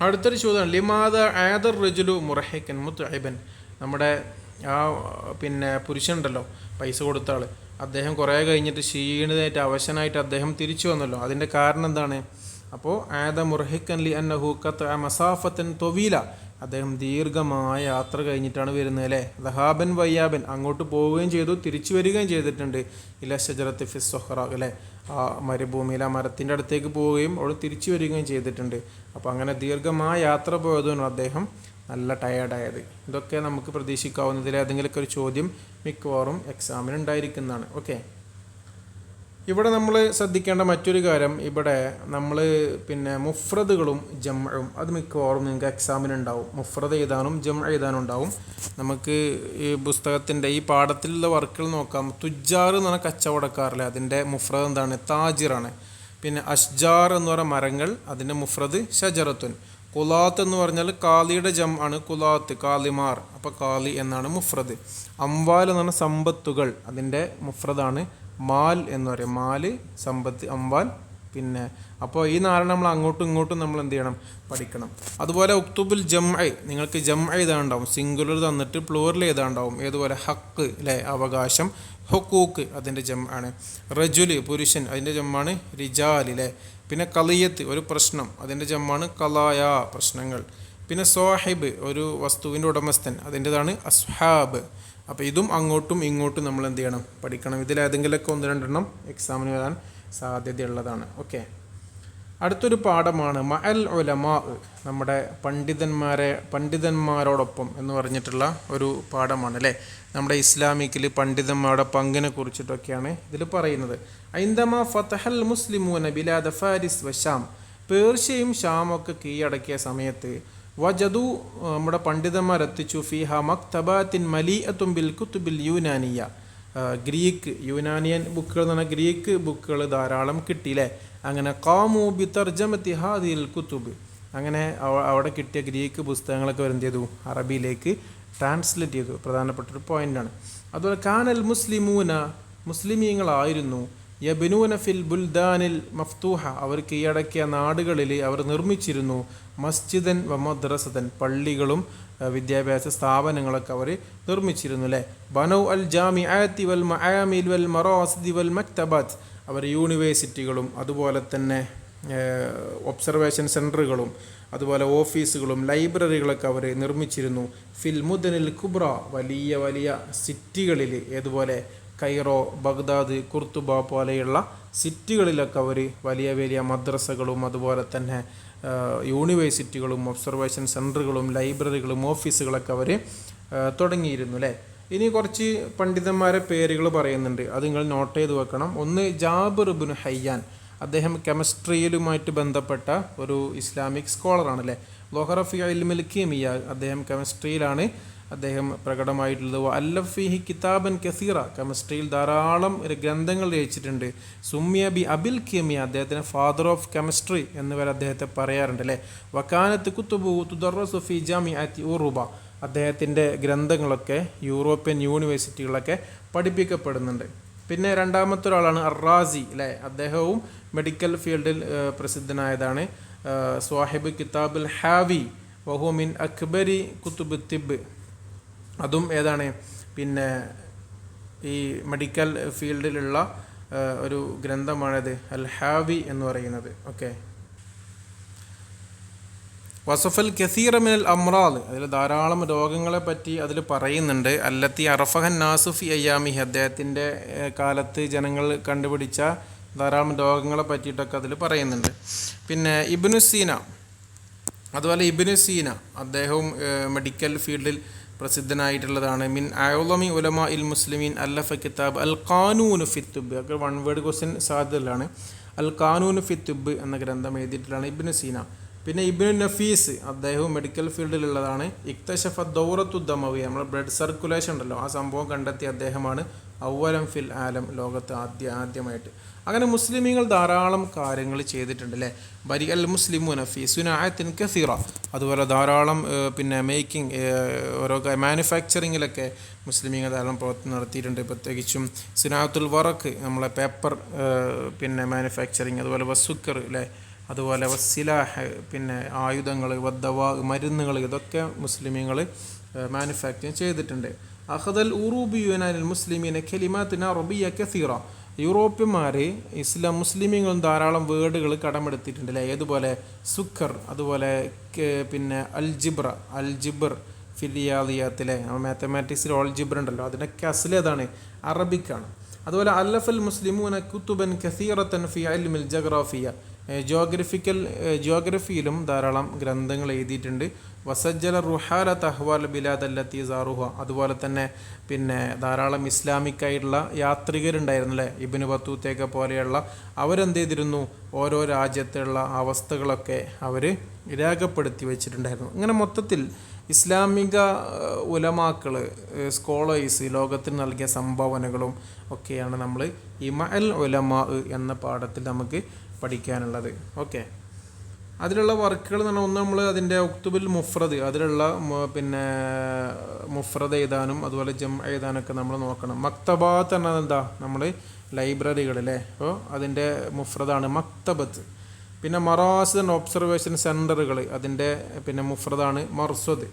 അടുത്തൊരു ചോദ്യമാണ് ലിമാദ ആദർ റജുലു മുറഹിക്കൻ മുത്അബൻ, നമ്മുടെ ആ പുരുഷനുണ്ടല്ലോ, പൈസ കൊടുത്ത ആൾ, അദ്ദേഹം കുറേ കഴിഞ്ഞിട്ട് ക്ഷീണിതമായിട്ട് അവശനായിട്ട് അദ്ദേഹം തിരിച്ചു വന്നല്ലോ. അതിൻ്റെ കാരണം എന്താണ്? അപ്പോൾ ആദ മുറഹിക്കൻ ലി അന്നഹു ഖത്അ മസാഫത്തൻ തൊവീല, അദ്ദേഹം ദീർഘമായ യാത്ര കഴിഞ്ഞിട്ടാണ് വരുന്നത്, അല്ലേ. ദഹാബൻ വയ്യാബൻ, അങ്ങോട്ട് പോവുകയും ചെയ്തു, തിരിച്ചു വരികയും ചെയ്തിട്ടുണ്ട്. ഇല ഷജറത്തി ഫിസ് സൊഹറ, അല്ലേ, ആ മരുഭൂമിയിൽ ആ മരത്തിൻ്റെ അടുത്തേക്ക് പോവുകയും അവിടെ തിരിച്ചു വരികയും ചെയ്തിട്ടുണ്ട്. അപ്പോൾ അങ്ങനെ ദീർഘമായ യാത്ര പോയതുകൊണ്ട് അദ്ദേഹം നല്ല ടയേർഡായത്. ഇതൊക്കെ നമുക്ക് പ്രതീക്ഷിക്കാവുന്നതിൽ ഏതെങ്കിലുമൊക്കെ ഒരു ചോദ്യം മിക്കവാറും എക്സാമിന് ഉണ്ടായിരിക്കുന്നതാണ്. ഓക്കെ, ഇവിടെ നമ്മൾ ശ്രദ്ധിക്കേണ്ട മറ്റൊരു കാര്യം, ഇവിടെ നമ്മൾ മുഫ്രദുകളും ജംഉം അത് മിക്കവാറും നിങ്ങൾക്ക് എക്സാമിന് ഉണ്ടാവും. മുഫ്രദ് എഴുതാനും ജംഉ എഴുതാനും ഉണ്ടാവും. നമുക്ക് ഈ പുസ്തകത്തിൻ്റെ ഈ പാഠത്തിലുള്ള വർക്കുകൾ നോക്കാം. തുജാർ എന്ന് പറഞ്ഞാൽ കച്ചവടക്കാരല്ലേ, അതിൻ്റെ മുഫ്രദ് എന്താണ്? താജിറാണ്. അഷ്ജാർ എന്ന് പറയുന്ന മരങ്ങൾ, അതിൻ്റെ മുഫ്രദ് ഷജറത്തുൻ. കുലാത്ത് എന്ന് പറഞ്ഞാൽ കാലിയുടെ ജം ആണ് കുലാത്ത്, കാലിമാർ, അപ്പോൾ കാലി എന്നാണ് മുഫ്രദ്. അംവാൽ എന്ന് പറഞ്ഞാൽ സമ്പത്തുകൾ, അതിൻ്റെ മുഫ്രദാണ് മാൽ എന്ന് പറയും. മാല്, സമ്പത്ത്, അംവാൽ. അപ്പോൾ ഈ നാലെണ്ണം നമ്മൾ അങ്ങോട്ടും ഇങ്ങോട്ടും നമ്മൾ എന്ത് ചെയ്യണം? പഠിക്കണം. അതുപോലെ ഉക്തുബുൽ ജംഇ, നിങ്ങൾക്ക് ജംഇ എഴുതാനുണ്ടാവും, സിംഗുലർ തന്നിട്ട് പ്ലൂറൽ എഴുതാനുണ്ടാവും. ഏതുപോലെ ഹക്ക്, അല്ലേ, അവകാശം. ഹുക്കൂക്ക് അതിൻ്റെ ജം ആണ്. റജുല് പുരുഷൻ, അതിൻ്റെ ജമ്മാണ് റിജാൽ, അല്ലേ. ഖളിയത്ത് ഒരു പ്രശ്നം, അതിൻ്റെ ജമ്മാണ് ഖളായ പ്രശ്നങ്ങൾ. സ്വാഹിബ് ഒരു വസ്തുവിൻ്റെ ഉടമസ്ഥൻ, അതിൻ്റെതാണ് അസ്ഹാബ്. അപ്പോൾ ഇതും അങ്ങോട്ടും ഇങ്ങോട്ടും നമ്മൾ എന്ത് ചെയ്യണം? പഠിക്കണം. ഇതിലേതെങ്കിലുമൊക്കെ ഒന്ന് രണ്ടെണ്ണം എക്സാമിന് വരാൻ സാധ്യതയുള്ളതാണ്. ഓക്കെ, അടുത്തൊരു പാഠമാണ് മഅൽ ഉലമാ, നമ്മുടെ പണ്ഡിതന്മാരോടൊപ്പം എന്ന് പറഞ്ഞിട്ടുള്ള ഒരു പാഠമാണ്, അല്ലേ. നമ്മുടെ ഇസ്ലാമിക്കിൽ പണ്ഡിതന്മാരുടെ പങ്കിനെ കുറിച്ചിട്ടൊക്കെയാണ് ഇതിൽ പറയുന്നത്. ഐന്ദമാ ഫതഹൽ മുസ്ലിമൂന ബിലാദ ഫാരിസ് വശാം, പേർഷ്യയും ഷാമൊക്കെ കീഴടക്കിയ സമയത്ത് വജദു നമ്മുടെ പണ്ഡിതന്മാരെത്തിച്ചു ഫിഹ മക്തബാത്തിൻ മലീഅത്തും ബിൽ കുത്തുബിൽ യൂനാനിയ, ഗ്രീക്ക് യൂനാനിയൻ ബുക്കുകൾ എന്ന് പറഞ്ഞാൽ ഗ്രീക്ക് ബുക്കുകൾ ധാരാളം കിട്ടിയില്ലേ. അങ്ങനെ ഖാമു ബി തർജമത്തി ഹാദിൽ കുത്തുബ്, അങ്ങനെ അവിടെ കിട്ടിയ ഗ്രീക്ക് പുസ്തകങ്ങളൊക്കെ എന്ത് ചെയ്തു, അറബിയിലേക്ക് ട്രാൻസ്ലേറ്റ് ചെയ്തു. പ്രധാനപ്പെട്ടൊരു പോയിൻ്റാണ്. അതുപോലെ കാനൽ മുസ്ലിമൂന, മുസ്ലിമീങ്ങളായിരുന്നു യബ്നൂന ഫിൽ ബുൽദാനിൽ മഫ്തൂഹ, അവർ കീഴടക്കിയ നാടുകളിൽ അവർ നിർമ്മിച്ചിരുന്നു മസ്ജിദൻ വ മദ്രസതൻ, പള്ളികളും വിദ്യാഭ്യാസ സ്ഥാപനങ്ങളൊക്കെ അവർ നിർമ്മിച്ചിരുന്നു അല്ലേ. ബനൗ അൽ ജാമിഅത്തി വൽ മആമിൽ വൽ മറാസിദി വൽ മക്തബാത്ത്, അവർ യൂണിവേഴ്സിറ്റികളും അതുപോലെ തന്നെ ഒബ്സർവേഷൻ സെൻറ്ററുകളും അതുപോലെ ഓഫീസുകളും ലൈബ്രറികളൊക്കെ അവർ നിർമ്മിച്ചിരുന്നു. ഫിൽ മുദനിൽ കുബ്ര, വലിയ വലിയ സിറ്റികളിൽ, ഏതുപോലെ കൈറോ, ബഗ്ദാദ്, കുർത്തുബ പോലെയുള്ള സിറ്റികളിലൊക്കെ അവർ വലിയ വലിയ മദ്രസകളും അതുപോലെ തന്നെ യൂണിവേഴ്സിറ്റികളും ഒബ്സർവേഷൻ സെൻറ്ററുകളും ലൈബ്രറികളും ഓഫീസുകളൊക്കെ അവർ തുടങ്ങിയിരുന്നു അല്ലേ. ഇനി കുറച്ച് പണ്ഡിതന്മാരെ പേരുകൾ പറയുന്നുണ്ട്, അത് നിങ്ങൾ നോട്ട് ചെയ്ത് വെക്കണം. ഒന്ന് ജാബിർ ഇബ്നു ഹയ്യാൻ, അദ്ദേഹം കെമിസ്ട്രിയിലുമായിട്ട് ബന്ധപ്പെട്ട ഒരു ഇസ്ലാമിക് സ്കോളറാണ് അല്ലേ. ലൊഹറഫി ഇൽമിൽ കീമിയ, അദ്ദേഹം കെമിസ്ട്രിയിലാണ് അദ്ദേഹം പ്രകടമായിട്ടുള്ളത്. അല്ലഫിഹി കിതാബൻ കസീറ, കെമിസ്ട്രിയിൽ ധാരാളം ഗ്രന്ഥങ്ങൾ രചിച്ചിട്ടുണ്ട്. സുമ്യ ബി അബിൽ കീമിയ, അദ്ദേഹത്തിന് ഫാദർ ഓഫ് കെമിസ്ട്രി എന്നിവരെ അദ്ദേഹത്തെ പറയാറുണ്ട് അല്ലേ. വക്കാനത്ത് കുത്തുബു തുദറസു ഫി ജാമിഅത്തി ഉറുബ, അദ്ദേഹത്തിൻ്റെ ഗ്രന്ഥങ്ങളൊക്കെ യൂറോപ്യൻ യൂണിവേഴ്സിറ്റികളൊക്കെ പഠിപ്പിക്കപ്പെടുന്നുണ്ട്. പിന്നെ രണ്ടാമത്തെ ഒരാളാണ് അറാസി അല്ലേ, അദ്ദേഹവും മെഡിക്കൽ ഫീൽഡിൽ പ്രസിദ്ധനായതാണ്. സ്വാഹിബ് കിതാബുൽ ഹാവി വഹു മിൻ അക്ബരി കുത്തുബ് തിബ്, അതും ഏതാണ്, പിന്നെ ഈ മെഡിക്കൽ ഫീൽഡിലുള്ള ഒരു ഗ്രന്ഥമാണിത് അൽ ഹാവി എന്ന് പറയുന്നത്. ഓക്കെ. വസഫൽ കസീറ മിനൽ അമ്രാദ്, അതിൽ ധാരാളം രോഗങ്ങളെ പറ്റി അതിൽ പറയുന്നുണ്ട്. അല്ലത്തി അറഫഹൻ നാസുഫി അയ്യാമി, അദ്ദേഹത്തിൻ്റെ കാലത്ത് ജനങ്ങൾ കണ്ടുപിടിച്ച ധാരാളം രോഗങ്ങളെ പറ്റിയിട്ടൊക്കെ അതിൽ പറയുന്നുണ്ട്. പിന്നെ ഇബ്നു സീന, അതുപോലെ ഇബ്നു സീന അദ്ദേഹവും മെഡിക്കൽ ഫീൽഡിൽ പ്രസിദ്ധനായിട്ടുള്ളതാണ്. മിൻ അഅ്ളമി ഉലമാ ഇൽ മുസ്ലിമീൻ അല്ലഫ കിതാബ് അൽ ഖാനൂൻ ഫി തുബ്, ഒക്കെ വൺ വേർഡ് ക്വസ്റ്റ്യൻ സാധ്യതയിലാണ്. അൽ ഖാനൂൻ ഫി തുബ് എന്ന ഗ്രന്ഥം എഴുതിയിട്ടുള്ളതാണ് ഇബ്നു സീന. പിന്നെ ഇബ്നു നഫീസ്, അദ്ദേഹവും മെഡിക്കൽ ഫീൽഡിലുള്ളതാണ്. ഇക്തശഫ ദൗറത്തു ദമവി, നമ്മുടെ ബ്ലഡ് സർക്കുലേഷൻ ഉണ്ടല്ലോ, ആ സംഭവം കണ്ടെത്തിയ അദ്ദേഹമാണ് അവലം ഫിൽ ആലം, ലോകത്ത് ആദ്യമായിട്ട്. അങ്ങനെ മുസ്ലിമീങ്ങൾ ധാരാളം കാര്യങ്ങൾ ചെയ്തിട്ടുണ്ട് അല്ലേ. ബരി അൽ മുസ്ലിമൂന ഫി സുനാഅത്തിൻ കസീറ, അതുപോലെ ധാരാളം പിന്നെ മേക്കിംഗ്, ഓരോ മാനുഫാക്ചറിങ്ങിലൊക്കെ മുസ്ലിമീങ്ങൾ ധാരാളം പ്രവർത്തനം നടത്തിയിട്ടുണ്ട്. പ്രത്യേകിച്ചും സുനാഅത്തുൽ വറക്ക്, നമ്മളെ പേപ്പർ പിന്നെ മാനുഫാക്ചറിങ്, അതുപോലെ വസുക്കർ അല്ലേ, അതുപോലെ വസ്സിലാഹ്, പിന്നെ ആയുധങ്ങൾ, വദ്ദവാ, മരുന്നുകൾ, ഇതൊക്കെ മുസ്ലിമീങ്ങൾ മാനുഫാക്ചറിങ് ചെയ്തിട്ടുണ്ട്. അഖദൽ ഉറൂബിയുനാനിൽ മുസ്ലിമീന കലിമാത്തിന അറബിയ കസീറ, യൂറോപ്യന്മാർ മുസ്ലിമീങ്ങളും ധാരാളം വേർഡുകൾ കടമെടുത്തിട്ടുണ്ട് അല്ലേ. ഏതുപോലെ സുക്കർ, അതുപോലെ പിന്നെ അൽജിബ്ർ ഫിലിയാദിയാത്തിലെ മാത്തമാറ്റിക്സിൽ ഓൾജിബ്ര ഉണ്ടല്ലോ, അതിനൊക്കെ അസ്ലേതാണ്, അറബിക്കാണ്. അതുപോലെ അല്ലഫൽ മുസ്ലിമൂന കുത്തുബൻ കസീറത്തൻ ഫി ഇൽമിൽ ജഗ്രാഫിയ, ജിയോഗ്രഫിയിലും ധാരാളം ഗ്രന്ഥങ്ങൾ എഴുതിയിട്ടുണ്ട്. വസജ്ജല റുഹാല തഹ്വാൽ ബിലാദ് അല്ലത്തി സാറുഹ, അതുപോലെ തന്നെ പിന്നെ ധാരാളം ഇസ്ലാമിക്കായിട്ടുള്ള യാത്രികരുണ്ടായിരുന്നു അല്ലേ, ഇബ്നു ബത്തൂത്തയൊക്കെ പോലെയുള്ള, അവരെന്ത് ചെയ്തിരുന്നു, ഓരോ രാജ്യത്തുള്ള അവസ്ഥകളൊക്കെ അവർ രേഖപ്പെടുത്തി വെച്ചിട്ടുണ്ടായിരുന്നു. ഇങ്ങനെ മൊത്തത്തിൽ ഇസ്ലാമിക ഉലമാക്കൾ, സ്കോളേഴ്സ് ലോകത്തിന് നൽകിയ സംഭാവനകളും ഒക്കെയാണ് നമ്മൾ ഇമഅൽ ഉലമാ എന്ന പാഠത്തിൽ നമുക്ക് പഠിക്കാനുള്ളത്. ഓക്കെ. അതിലുള്ള വർക്കുകൾ എന്ന് പറഞ്ഞാൽ ഒന്ന് നമ്മൾ അതിൻ്റെ ഉക്തുബുൽ മുഫ്രദ്, അതിലുള്ള പിന്നെ മുഫ്രദ് എഴുതാനും അതുപോലെ ജം എഴുതാനൊക്കെ നമ്മൾ നോക്കണം. മക്തബാത്ത് എന്നാൽ എന്താ, നമ്മൾ ലൈബ്രറികൾ അല്ലേ, അപ്പോൾ അതിൻ്റെ മുഫ്രദാണ് മക്തബത്ത്. പിന്നെ മറാസിദ് ആൻഡ് ഒബ്സർവേഷൻ സെൻറ്ററുകൾ, അതിൻ്റെ പിന്നെ മുഫ്രദാണ് മർസുദ്.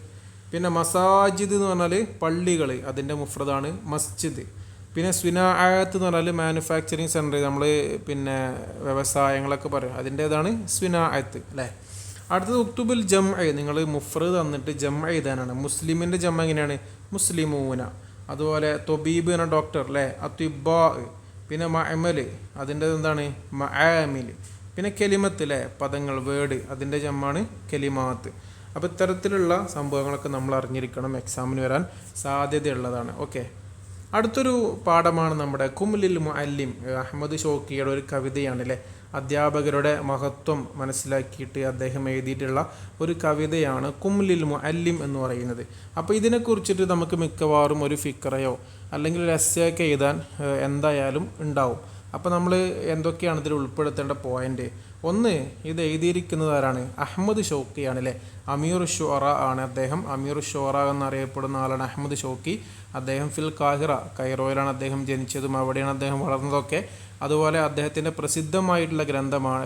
പിന്നെ മസാജിദ് എന്ന് പറഞ്ഞാൽ പള്ളികൾ, അതിൻ്റെ മുഫ്രദാണ് മസ്ജിദ്. പിന്നെ സ്വിനാഅത്ത് എന്ന് പറഞ്ഞാൽ മാനുഫാക്ചറിങ് സെൻറ്റർ, നമ്മൾ പിന്നെ വ്യവസായങ്ങളൊക്കെ പറയും, അതിൻ്റേതാണ് സ്വിനാഅത്ത് അല്ലേ. അടുത്തത് ഉക്തുബുൽ ജം, നിങ്ങൾ മുഫ്രദ് തന്നിട്ട് ജം എഴുതാനാണ്. മുസ്ലിമിൻ്റെ ജം എങ്ങനെയാണ്, മുസ്ലിമൂന. അതുപോലെ തൊബീബ് എന്ന ഡോക്ടർ അല്ലേ, അത്വിബാ. പിന്നെ മഅമൽ, അതിൻ്റെ എന്താണ് മആമിൽ. പിന്നെ കെലിമത്ത് അല്ലേ, പദങ്ങൾ, വേർഡ്, അതിൻ്റെ ജമ്മാണ് കെലിമാത്ത്. അപ്പോൾ ഇത്തരത്തിലുള്ള സംഭവങ്ങളൊക്കെ നമ്മൾ അറിഞ്ഞിരിക്കണം, എക്സാമിന് വരാൻ സാധ്യതയുള്ളതാണ്. ഓക്കെ. അടുത്തൊരു പാഠമാണ് നമ്മുടെ കുംലിൽ മുഅല്ലിം, അഹമ്മദ് ഷൗക്കിയുടെ ഒരു കവിതയാണ് അല്ലേ. അധ്യാപകരുടെ മഹത്വം മനസ്സിലാക്കിയിട്ട് അദ്ദേഹം എഴുതിയിട്ടുള്ള ഒരു കവിതയാണ് കുംലിൽ മുഅല്ലിം എന്ന് പറയുന്നത്. അപ്പോൾ ഇതിനെക്കുറിച്ചിട്ട് നമുക്ക് മിക്കവാറും ഒരു ഫിക്രയോ അല്ലെങ്കിൽ ഒരു എസ്സേയൊക്കെ എഴുതാൻ എന്തായാലും ഉണ്ടാവും. അപ്പോൾ നമ്മൾ എന്തൊക്കെയാണ് ഇതിൽ ഉൾപ്പെടുത്തേണ്ട പോയിന്റ്? ഒന്ന്, ഇത് എഴുതിയിരിക്കുന്നത് ആരാണ്? അഹമ്മദ് ഷൗക്കിയാണ് അല്ലേ. അമീർ ഷുഅറ ആണ് അദ്ദേഹം. അമീർ ഷുഅറ എന്നറിയപ്പെടുന്ന ആളാണ് അഹമ്മദ് ഷൗക്കി. അദ്ദേഹം ഫിൽ കാഹിറ, കൈറോയിലാണ് അദ്ദേഹം ജനിച്ചതും അവിടെയാണ് അദ്ദേഹം വളർന്നതൊക്കെ. അതുപോലെ അദ്ദേഹത്തിൻ്റെ പ്രസിദ്ധമായിട്ടുള്ള ഗ്രന്ഥമാണ്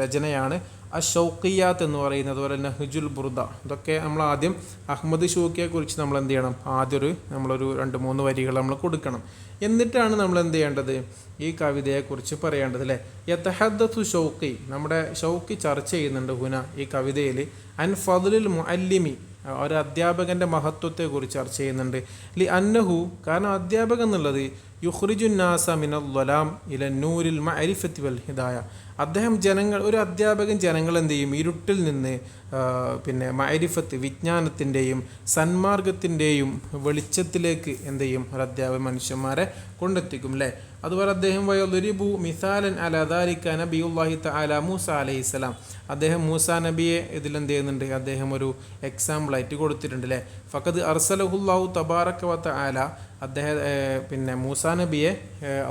രചനയാണ് അഷൗക്കിയാത്ത് എന്ന് പറയുന്നത്. അതുപോലെ തന്നെ നഹ്ജുൽ ബുർദ. ഇതൊക്കെ നമ്മൾ ആദ്യം അഹമ്മദ് ഷൗക്കിയെ കുറിച്ച് നമ്മൾ എന്ത് ചെയ്യണം? ആദ്യം നമ്മളൊരു 2-3 വരികൾ നമ്മൾ കൊടുക്കണം. എന്നിട്ടാണ് നമ്മൾ എന്ത് ചെയ്യേണ്ടത്? ഈ കവിതയെക്കുറിച്ച് പറയേണ്ടത് അല്ലേ. യതഹദ്ദസു ഷൗക്കി, നമ്മുടെ ഷൗക്കി ചർച്ച ചെയ്യുന്നുണ്ട് ഈ കവിതയിൽ അൻ ഫദ്ലിൽ മുഅല്ലിമി, ഒരു അധ്യാപകൻ്റെ മഹത്വത്തെക്കുറിച്ച് ചർച്ച ചെയ്യുന്നുണ്ട്. ലി അന്നഹു, കാരണം അധ്യാപകൻ എന്നുള്ളത് യുഖ്രിജുന്നാസ മിനൽ ളലാം ഇല നൂരിൽ മഅരിഫത്തി വൽ ഹിദായ. അദ്ദേഹം ഒരു അധ്യാപകൻ ജനങ്ങൾ എന്ത് ചെയ്യും? ഇരുട്ടിൽ നിന്ന് മഅരിഫത്ത്, വിജ്ഞാനത്തിൻ്റെയും സന്മാർഗത്തിൻ്റെയും വെളിച്ചത്തിലേക്ക് എന്ത് ചെയ്യും? ഒരു അധ്യാപകൻ മനുഷ്യന്മാരെ കൊണ്ടെത്തിക്കും അല്ലേ. അതുപോലെ അദ്ദേഹം വയദുരിബു മിസാലൻ അലാ ദാലിക നബിയുല്ലാഹി തആല മൂസ അലൈഹിസ്സലാം, അദ്ദേഹം മൂസാ നബിയെ ഇതിലെന്ത് ചെയ്യുന്നുണ്ട്? അദ്ദേഹം ഒരു എക്സാമ്പിളായിട്ട് കൊടുത്തിട്ടുണ്ട് അല്ലേ. ഫഖദ് അർസലഹുല്ലാഹു തബാറക വ തആല, അദ്ദേഹം മൂസാ നബിയെ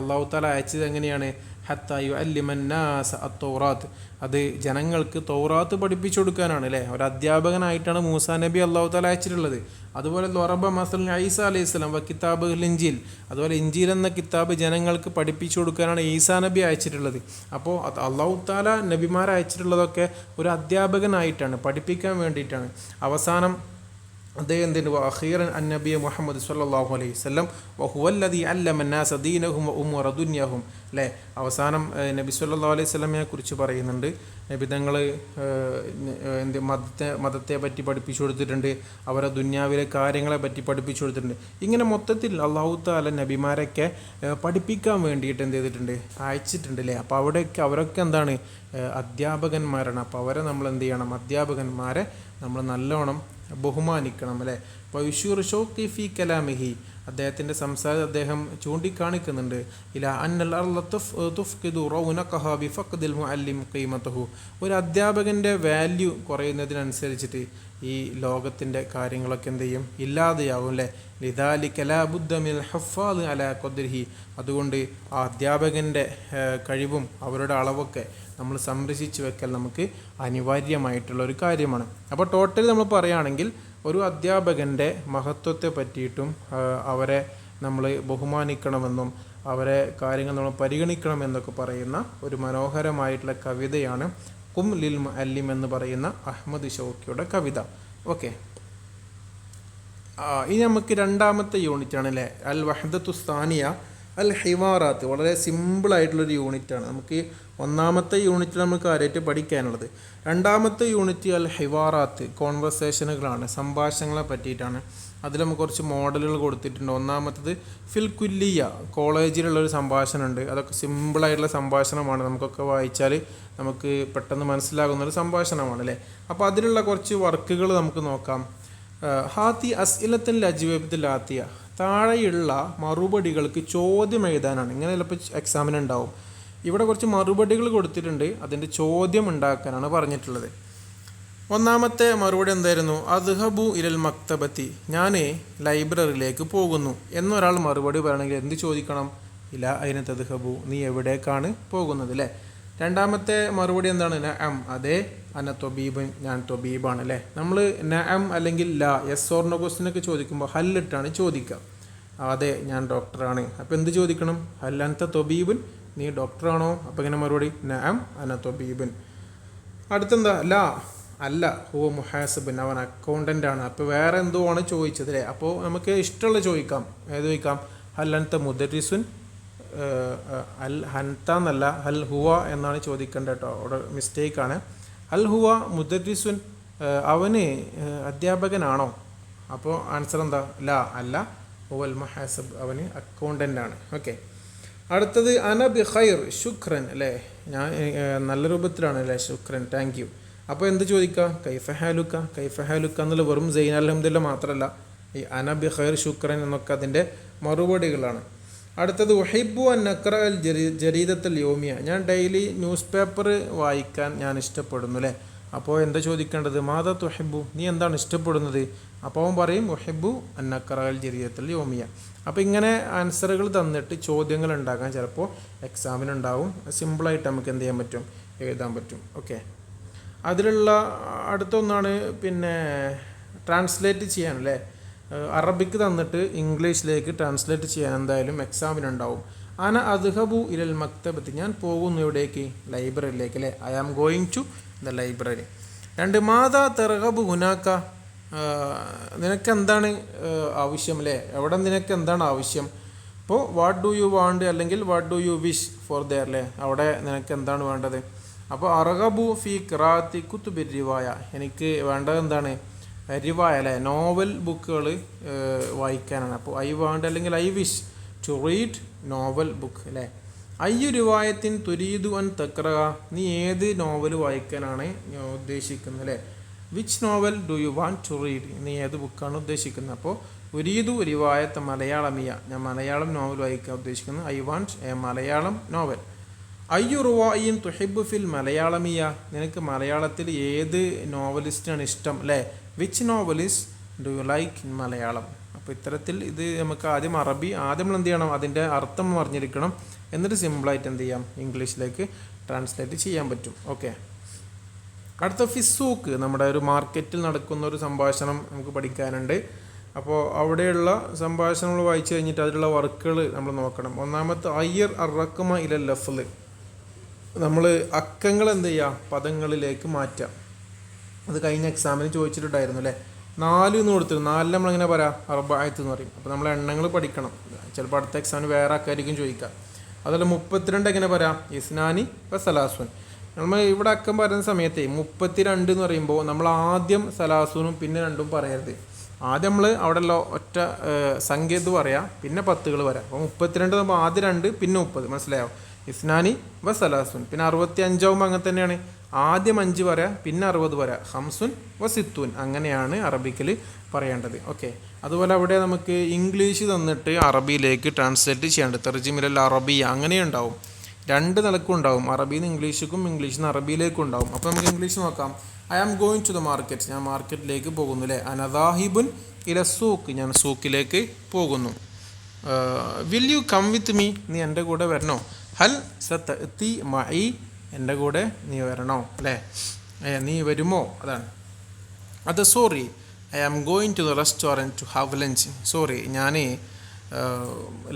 അള്ളാഹു തആല അയച്ചത് എങ്ങനെയാണ്? ഹത്ത യുഅല്ലിമന്നാസ അത്തൗറാത്ത്, അത് ജനങ്ങൾക്ക് തൗറാത്ത് പഠിപ്പിച്ചു കൊടുക്കാനാണ് അല്ലേ. ഒരു അധ്യാപകനായിട്ടാണ് മൂസാ നബി അള്ളാഹു തആല അയച്ചിട്ടുള്ളത്. അതുപോലെ ലൊറബ മസലൻ ഈസാ അലൈഹിസ്സലാം വ കിതാബ് ഇഞ്ചീൽ, അതുപോലെ ഇഞ്ചീൽ എന്ന കിതാബ് ജനങ്ങൾക്ക് പഠിപ്പിച്ചു കൊടുക്കാനാണ് ഈസാ നബി അയച്ചിട്ടുള്ളത്. അപ്പോൾ അള്ളാഹു തആല നബിമാരെ അയച്ചിട്ടുള്ളതൊക്കെ ഒരു അധ്യാപകനായിട്ടാണ്, പഠിപ്പിക്കാൻ വേണ്ടിയിട്ടാണ്. അവസാനം അദ്ദേഹത്തിൻ്റെ അഖീറൻ അന്നബിയ മുഹമ്മദ് സ്വല്ലല്ലാഹു അലൈഹി വസല്ലം വഹുവല്ലദീ അല്ലമന്നാസ ദീനഹും വ ഉമറ ദുനിയഹും അല്ലേ. അവസാനം നബി സ്വല്ലല്ലാഹു അലൈഹി വസല്ലമയെ കുറിച്ച് പറയുന്നുണ്ട്. നബി തങ്ങൾ മതത്തെ പറ്റി പഠിപ്പിച്ചു കൊടുത്തിട്ടുണ്ട്, അവരെ ദുന്യാവിലെ കാര്യങ്ങളെ പറ്റി പഠിപ്പിച്ചു കൊടുത്തിട്ടുണ്ട്. ഇങ്ങനെ മൊത്തത്തിൽ അള്ളാഹു തആല നബിമാരൊക്കെ പഠിപ്പിക്കാൻ വേണ്ടിയിട്ട് എന്ത് ചെയ്തിട്ടുണ്ട്? അയച്ചിട്ടുണ്ട് അല്ലേ. അപ്പോൾ അവരൊക്കെ എന്താണ്? അധ്യാപകന്മാരാണ്. അപ്പോൾ അവരെ നമ്മൾ എന്ത് ചെയ്യണം? അധ്യാപകന്മാരെ നമ്മൾ നല്ലോണം ബഹുമാനിക്കണം അല്ലേ. വയുഷൂർ ഷൗഖി ഫി കലാമിഹി, അദ്ദേഹത്തിൻ്റെ സംസാരം അദ്ദേഹം ചൂണ്ടിക്കാണിക്കുന്നുണ്ട്. ഇല അന്നൽ അർള തുഫ്ഖിദു റൗനഖഹ ബിഫഖ്ദിൽ മുഅല്ലിം ഖീമതഹു, ഒരു അധ്യാപകൻ്റെ വാല്യൂ കുറയുന്നതിനനുസരിച്ചിട്ട് ഈ ലോകത്തിൻ്റെ കാര്യങ്ങളൊക്കെ എന്ത് ചെയ്യും? ഇല്ലാതെയാവും അല്ലേ. ലിദാലിക ലാ ബുദ്ദ മിനൽ ഹഫാദ് അലാ ഖദ്രിഹി, അതുകൊണ്ട് ആ അധ്യാപകൻ്റെ കഴിവും അവരുടെ അളവൊക്കെ നമ്മൾ സംരക്ഷിച്ചു വെക്കൽ നമുക്ക് അനിവാര്യമായിട്ടുള്ള ഒരു കാര്യമാണ്. അപ്പോൾ ടോട്ടൽ നമ്മൾ പറയുകയാണെങ്കിൽ ഒരു അധ്യാപകൻ്റെ മഹത്വത്തെ പറ്റിയിട്ടും അവരെ നമ്മൾ ബഹുമാനിക്കണമെന്നും അവരെ കാര്യങ്ങൾ നമ്മൾ പരിഗണിക്കണമെന്നൊക്കെ പറയുന്ന ഒരു മനോഹരമായിട്ടുള്ള കവിതയാണ് കും ലിൽ മുഅല്ലിം എന്ന് പറയുന്ന അഹമ്മദ് ഷൗക്കിയുടെ കവിത. ഓക്കെ, ഇനി നമുക്ക് രണ്ടാമത്തെ യൂണിറ്റാണ് അല്ലേ. അൽ വഹദത്തു സാനിയ അൽ ഹിവാറാത്ത്. വളരെ സിമ്പിളായിട്ടുള്ളൊരു യൂണിറ്റാണ്. നമുക്ക് ഒന്നാമത്തെ യൂണിറ്റ് നമുക്ക് കാര്യമായിട്ട് പഠിക്കാനുള്ളത്. രണ്ടാമത്തെ യൂണിറ്റ് അൽ ഹിവാറാത്ത്, കോൺവെർസേഷനുകളാണ്, സംഭാഷണങ്ങളെ പറ്റിയിട്ടാണ്. അതിൽ നമുക്ക് കുറച്ച് മോഡലുകൾ കൊടുത്തിട്ടുണ്ട്. ഒന്നാമത്തത് ഫിൽ കുല്ലിയ, കോളേജിലുള്ളൊരു സംഭാഷണമുണ്ട്. അതൊക്കെ സിമ്പിളായിട്ടുള്ള സംഭാഷണമാണ്, നമുക്കൊക്കെ വായിച്ചാൽ നമുക്ക് പെട്ടെന്ന് മനസ്സിലാകുന്നൊരു സംഭാഷണമാണ് അല്ലേ. അപ്പോൾ അതിലുള്ള കുറച്ച് വർക്കുകൾ നമുക്ക് നോക്കാം. ഹാത്തി അസ്ഇലത്തുൽ അജ്വബത്തുൽ ആത്തിയ, താഴെയുള്ള മറുപടികൾക്ക് ചോദ്യം എഴുതാനാണ്. ഇങ്ങനെ ചിലപ്പോൾ എക്സാമിന് ഉണ്ടാവും. ഇവിടെ കുറച്ച് മറുപടികൾ കൊടുത്തിട്ടുണ്ട്, അതിൻ്റെ ചോദ്യം ഉണ്ടാക്കാനാണ് പറഞ്ഞിട്ടുള്ളത്. ഒന്നാമത്തെ മറുപടി എന്തായിരുന്നു? അദ്ഹബു ഇലൽ മക്തബത്തി, ഞാൻ ലൈബ്രറിയിലേക്ക് പോകുന്നു എന്നൊരാൾ മറുപടി പറയണമെങ്കിൽ എന്ത് ചോദിക്കണം? ഇല അയിന തദ്ഹബു, നീ എവിടേക്കാണ് പോകുന്നത് അല്ലേ. രണ്ടാമത്തെ മറുപടി എന്താണ്? നഅം, അതെ, അന തൊബീബൻ, ഞാൻ തൊബീബാണ് അല്ലേ. നമ്മൾ നഅം അല്ലെങ്കിൽ ലാ, യെസ് ഓർ നോ ക്വസ്റ്റ്യനൊക്കെ ചോദിക്കുമ്പോൾ ഹല്ലിട്ടാണ് ചോദിക്കുക. അതെ, ഞാൻ ഡോക്ടറാണ്. അപ്പോൾ എന്ത് ചോദിക്കണം? ഹൽ അൻത തൊബീബുൻ, നീ ഡോക്ടറാണോ? അപ്പോൾ ഇങ്ങനെ മറുപടി നഅം അന തൊബീബുൻ. അടുത്തെന്താ? ലാ, അല്ല, ഹുവ മുഹാസിബുൻ, അവൻ അക്കൗണ്ടൻ്റ് ആണ്. അപ്പോൾ വേറെ എന്തോ ആണ് ചോദിച്ചത് അല്ലേ. അപ്പോൾ നമുക്ക് ഇഷ്ടമുള്ള ചോദിക്കാം. ഏത് ചോദിക്കാം? ഹൽ അൻത മുദരിസുൻ, അൽ ഹൻത എന്നല്ല, ഹൽ ഹുവ എന്നാണ് ചോദിക്കേണ്ടത് കേട്ടോ. അവിടെ മിസ്റ്റേക്കാണ്. ഹൽ ഹുവ മുദരിസുൻ, അവന് അധ്യാപകനാണോ? അപ്പോൾ ആൻസർ എന്താ? ലാ, അല്ല, ഹുവൽ മുഹാസിബ്, അവന് അക്കൗണ്ടൻ്റ് ആണ്. ഓക്കെ, അടുത്തത് അന ബി ഖൈർ ശുക്രൻ അല്ലേ, ഞാൻ നല്ല രൂപത്തിലാണ് അല്ലേ, ശുക്രൻ, താങ്ക് യു. അപ്പോൾ എന്ത് ചോദിക്കുക? കൈഫ ഹാലുക്ക, കൈഫ ഹാലുക്ക എന്നുള്ള വെറും സൈൻ അൽഹംദുലില്ലാ മാത്രമല്ല, ഈ അന ബി ഖൈർ ശുക്രൻ എന്നൊക്കെ അതിൻ്റെ മറുപടികളാണ്. അടുത്തത് ഉഹിബു അൻ നക്ര അൽ ജരീദത്തുൽ യോമിയ, ഞാൻ ഡെയിലി ന്യൂസ് പേപ്പർ വായിക്കാൻ ഞാൻ ഇഷ്ടപ്പെടുന്നു അല്ലേ. അപ്പോൾ എന്താ ചോദിക്കേണ്ടത്? മാതാ തുഹിബു, നീ എന്താണ് ഇഷ്ടപ്പെടുന്നത്? അപ്പോൾ അവൻ പറയും ഉഹിബു അൻ നക്ര അൽ ജരീദത്തുൽ യോമിയ. അപ്പോൾ ഇങ്ങനെ ആൻസറുകൾ തന്നിട്ട് ചോദ്യങ്ങൾ ഉണ്ടാക്കാൻ ചിലപ്പോൾ എക്സാമിനുണ്ടാവും. സിമ്പിളായിട്ട് നമുക്ക് എന്ത് ചെയ്യാൻ പറ്റും? എഴുതാൻ പറ്റും. ഓക്കെ, അതിലുള്ള അടുത്തൊന്നാണ് പിന്നെ ട്രാൻസ്ലേറ്റ് ചെയ്യാൻ അല്ലേ. അറബിക്ക് തന്നിട്ട് ഇംഗ്ലീഷിലേക്ക് ട്രാൻസ്ലേറ്റ് ചെയ്യാൻ എന്തായാലും എക്സാമിനുണ്ടാവും. അന അദ്ഹബു ഇലൽ മക്തബത്ത്, ഞാൻ പോകുന്നു എവിടേക്ക്? ലൈബ്രറിയിലേക്ക് അല്ലേ. I am going to the library. രണ്ട് മാതാ തെർഹബു ഹുനാക്ക, നിനക്ക് എന്താണ് ആവശ്യം അല്ലേ. എവിടെ നിനക്ക് എന്താണ് ആവശ്യം? ഇപ്പോൾ വാട്ട് ഡു യു വാണ്ട് അല്ലെങ്കിൽ what do you wish for their അല്ലേ, അവിടെ നിനക്ക് എന്താണ് വേണ്ടത്? അപ്പോൾ അർഗബു ഫി ഖിറാഅത്തി കുതുബിർ റിവായ, എനിക്ക് വേണ്ടത് എന്താണ്? റിവായ അല്ലേ, നോവൽ ബുക്കുകൾ വായിക്കാനാണ്. അപ്പോൾ ഐ വാണ്ട് അല്ലെങ്കിൽ I wish to read novel book അല്ലേ. അയ്യു റിവായത്തിൻ തുരീദു അൻ തഖ്റഅ, നീ ഏത് നോവൽ വായിക്കാനാണ് ഉദ്ദേശിക്കുന്നത് അല്ലേ. Which novel do you want to read, നീ ഏത് ബുക്കാണ് ഉദ്ദേശിക്കുന്നത്? അപ്പോൾ ഉരീദു റിവായത്ത് മലയാളമിയ, ഞാൻ മലയാളം നോവൽ വായിക്കാൻ ഉദ്ദേശിക്കുന്നു. I want a Malayalam novel. അയ്യു റുവായിൻ തുഹിബു ഫിൽ മലയാളമിയ, നിനക്ക് മലയാളത്തിൽ ഏത് നോവലിസ്റ്റാണ് ഇഷ്ടം അല്ലേ. Which novelist do you like in Malayalam. അപ്പോൾ ഇത്തരത്തിൽ ഇത് നമുക്ക് ആദ്യം ആദ്യം നമ്മൾ എന്ത് ചെയ്യണം? അതിൻ്റെ അർത്ഥം അറിഞ്ഞിരിക്കണം. എന്നിട്ട് സിമ്പിളായിട്ട് എന്ത് ചെയ്യാം? ഇംഗ്ലീഷിലേക്ക് ട്രാൻസ്ലേറ്റ് ചെയ്യാൻ പറ്റും. ഓക്കെ, അടുത്ത ഫിസൂക്ക്, നമ്മുടെ ഒരു മാർക്കറ്റിൽ നടക്കുന്ന ഒരു സംഭാഷണം നമുക്ക് പഠിക്കാനുണ്ട്. അപ്പോൾ അവിടെയുള്ള സംഭാഷണങ്ങൾ വായിച്ചു കഴിഞ്ഞിട്ട് അതിലുള്ള വർക്കുകൾ നമ്മൾ നോക്കണം. ഒന്നാമത്തെ അയ്യർ അറക്കമ ഇല ലഫ്ല്, നമ്മൾ അക്കങ്ങൾ എന്ത് ചെയ്യുക? പദങ്ങളിലേക്ക് മാറ്റാം. അത് കഴിഞ്ഞ എക്സാമിന് ചോദിച്ചിട്ടുണ്ടായിരുന്നു അല്ലേ. 4 എന്ന് കൊടുത്തിട്ട് 4 നമ്മളെങ്ങനെ പറയാം? അർബഅത്ത് എന്ന് പറയും. അപ്പോൾ നമ്മൾ എണ്ണങ്ങൾ പഠിക്കണം. ചിലപ്പോൾ അടുത്ത എക്സാമിന് വേറെ അക്കായിരിക്കും ചോദിക്കുക. അതുപോലെ 32 എങ്ങനെ പറയാം? ഇസ്നാനി സലാസുൻ. നമ്മൾ ഇവിടെ അക്കം പറയുന്ന സമയത്ത് 32 എന്ന് പറയുമ്പോൾ നമ്മൾ ആദ്യം സലാസൂനും പിന്നെ 2ഉം പറയരുത്. ആദ്യം നമ്മൾ അവിടെ ഉള്ള ഒറ്റ സംഖ്യ ഇത് പറയാം, പിന്നെ 10കൾ പറയാം. അപ്പോൾ 32 നമ്മൾ ആദ്യം 2 പിന്നെ 30, മനസ്സിലായോ? ഇസ്നാനി സലാസുൻ. പിന്നെ 65 ആകുമ്പോൾ അങ്ങനെ തന്നെയാണ്, ആദ്യം 5 പറയാം പിന്നെ 60 പറയാം. ഹംസുൻ സിത്തൂൻ, അങ്ങനെയാണ് അറബിക്കിൽ പറയേണ്ടത്. ഓക്കെ, അതുപോലെ അവിടെ നമുക്ക് ഇംഗ്ലീഷ് തന്നിട്ട് അറബിയിലേക്ക് ട്രാൻസ്ലേറ്റ് ചെയ്യേണ്ടത് തർജിമിൽ അറബിയ അങ്ങനെയുണ്ടാവും. 2 നിലക്കും ഉണ്ടാവും, അറബിയിൽ നിന്ന് ഇംഗ്ലീഷിലേക്കും ഇംഗ്ലീഷിൽ നിന്ന് അറബിയിലേക്കും ഉണ്ടാവും. അപ്പോൾ നമുക്ക് ഇംഗ്ലീഷ് നോക്കാം. I am going to the market, ഞാൻ മാർക്കറ്റിലേക്ക് പോകുന്നു അല്ലേ. അനദാഹിബുൻ ഇല സൂക്ക്, ഞാൻ സൂക്കിലേക്ക് പോകുന്നു. Will you come with me, നീ എൻ്റെ കൂടെ വരണോ? ഹൽ സതഅതി മഇ, എൻ്റെ കൂടെ നീ വരണോ അല്ലേ. നീ വരുമോ, അതാണ് അത്. Sorry, I am going to the restaurant to have lunch, sorry ഞാൻ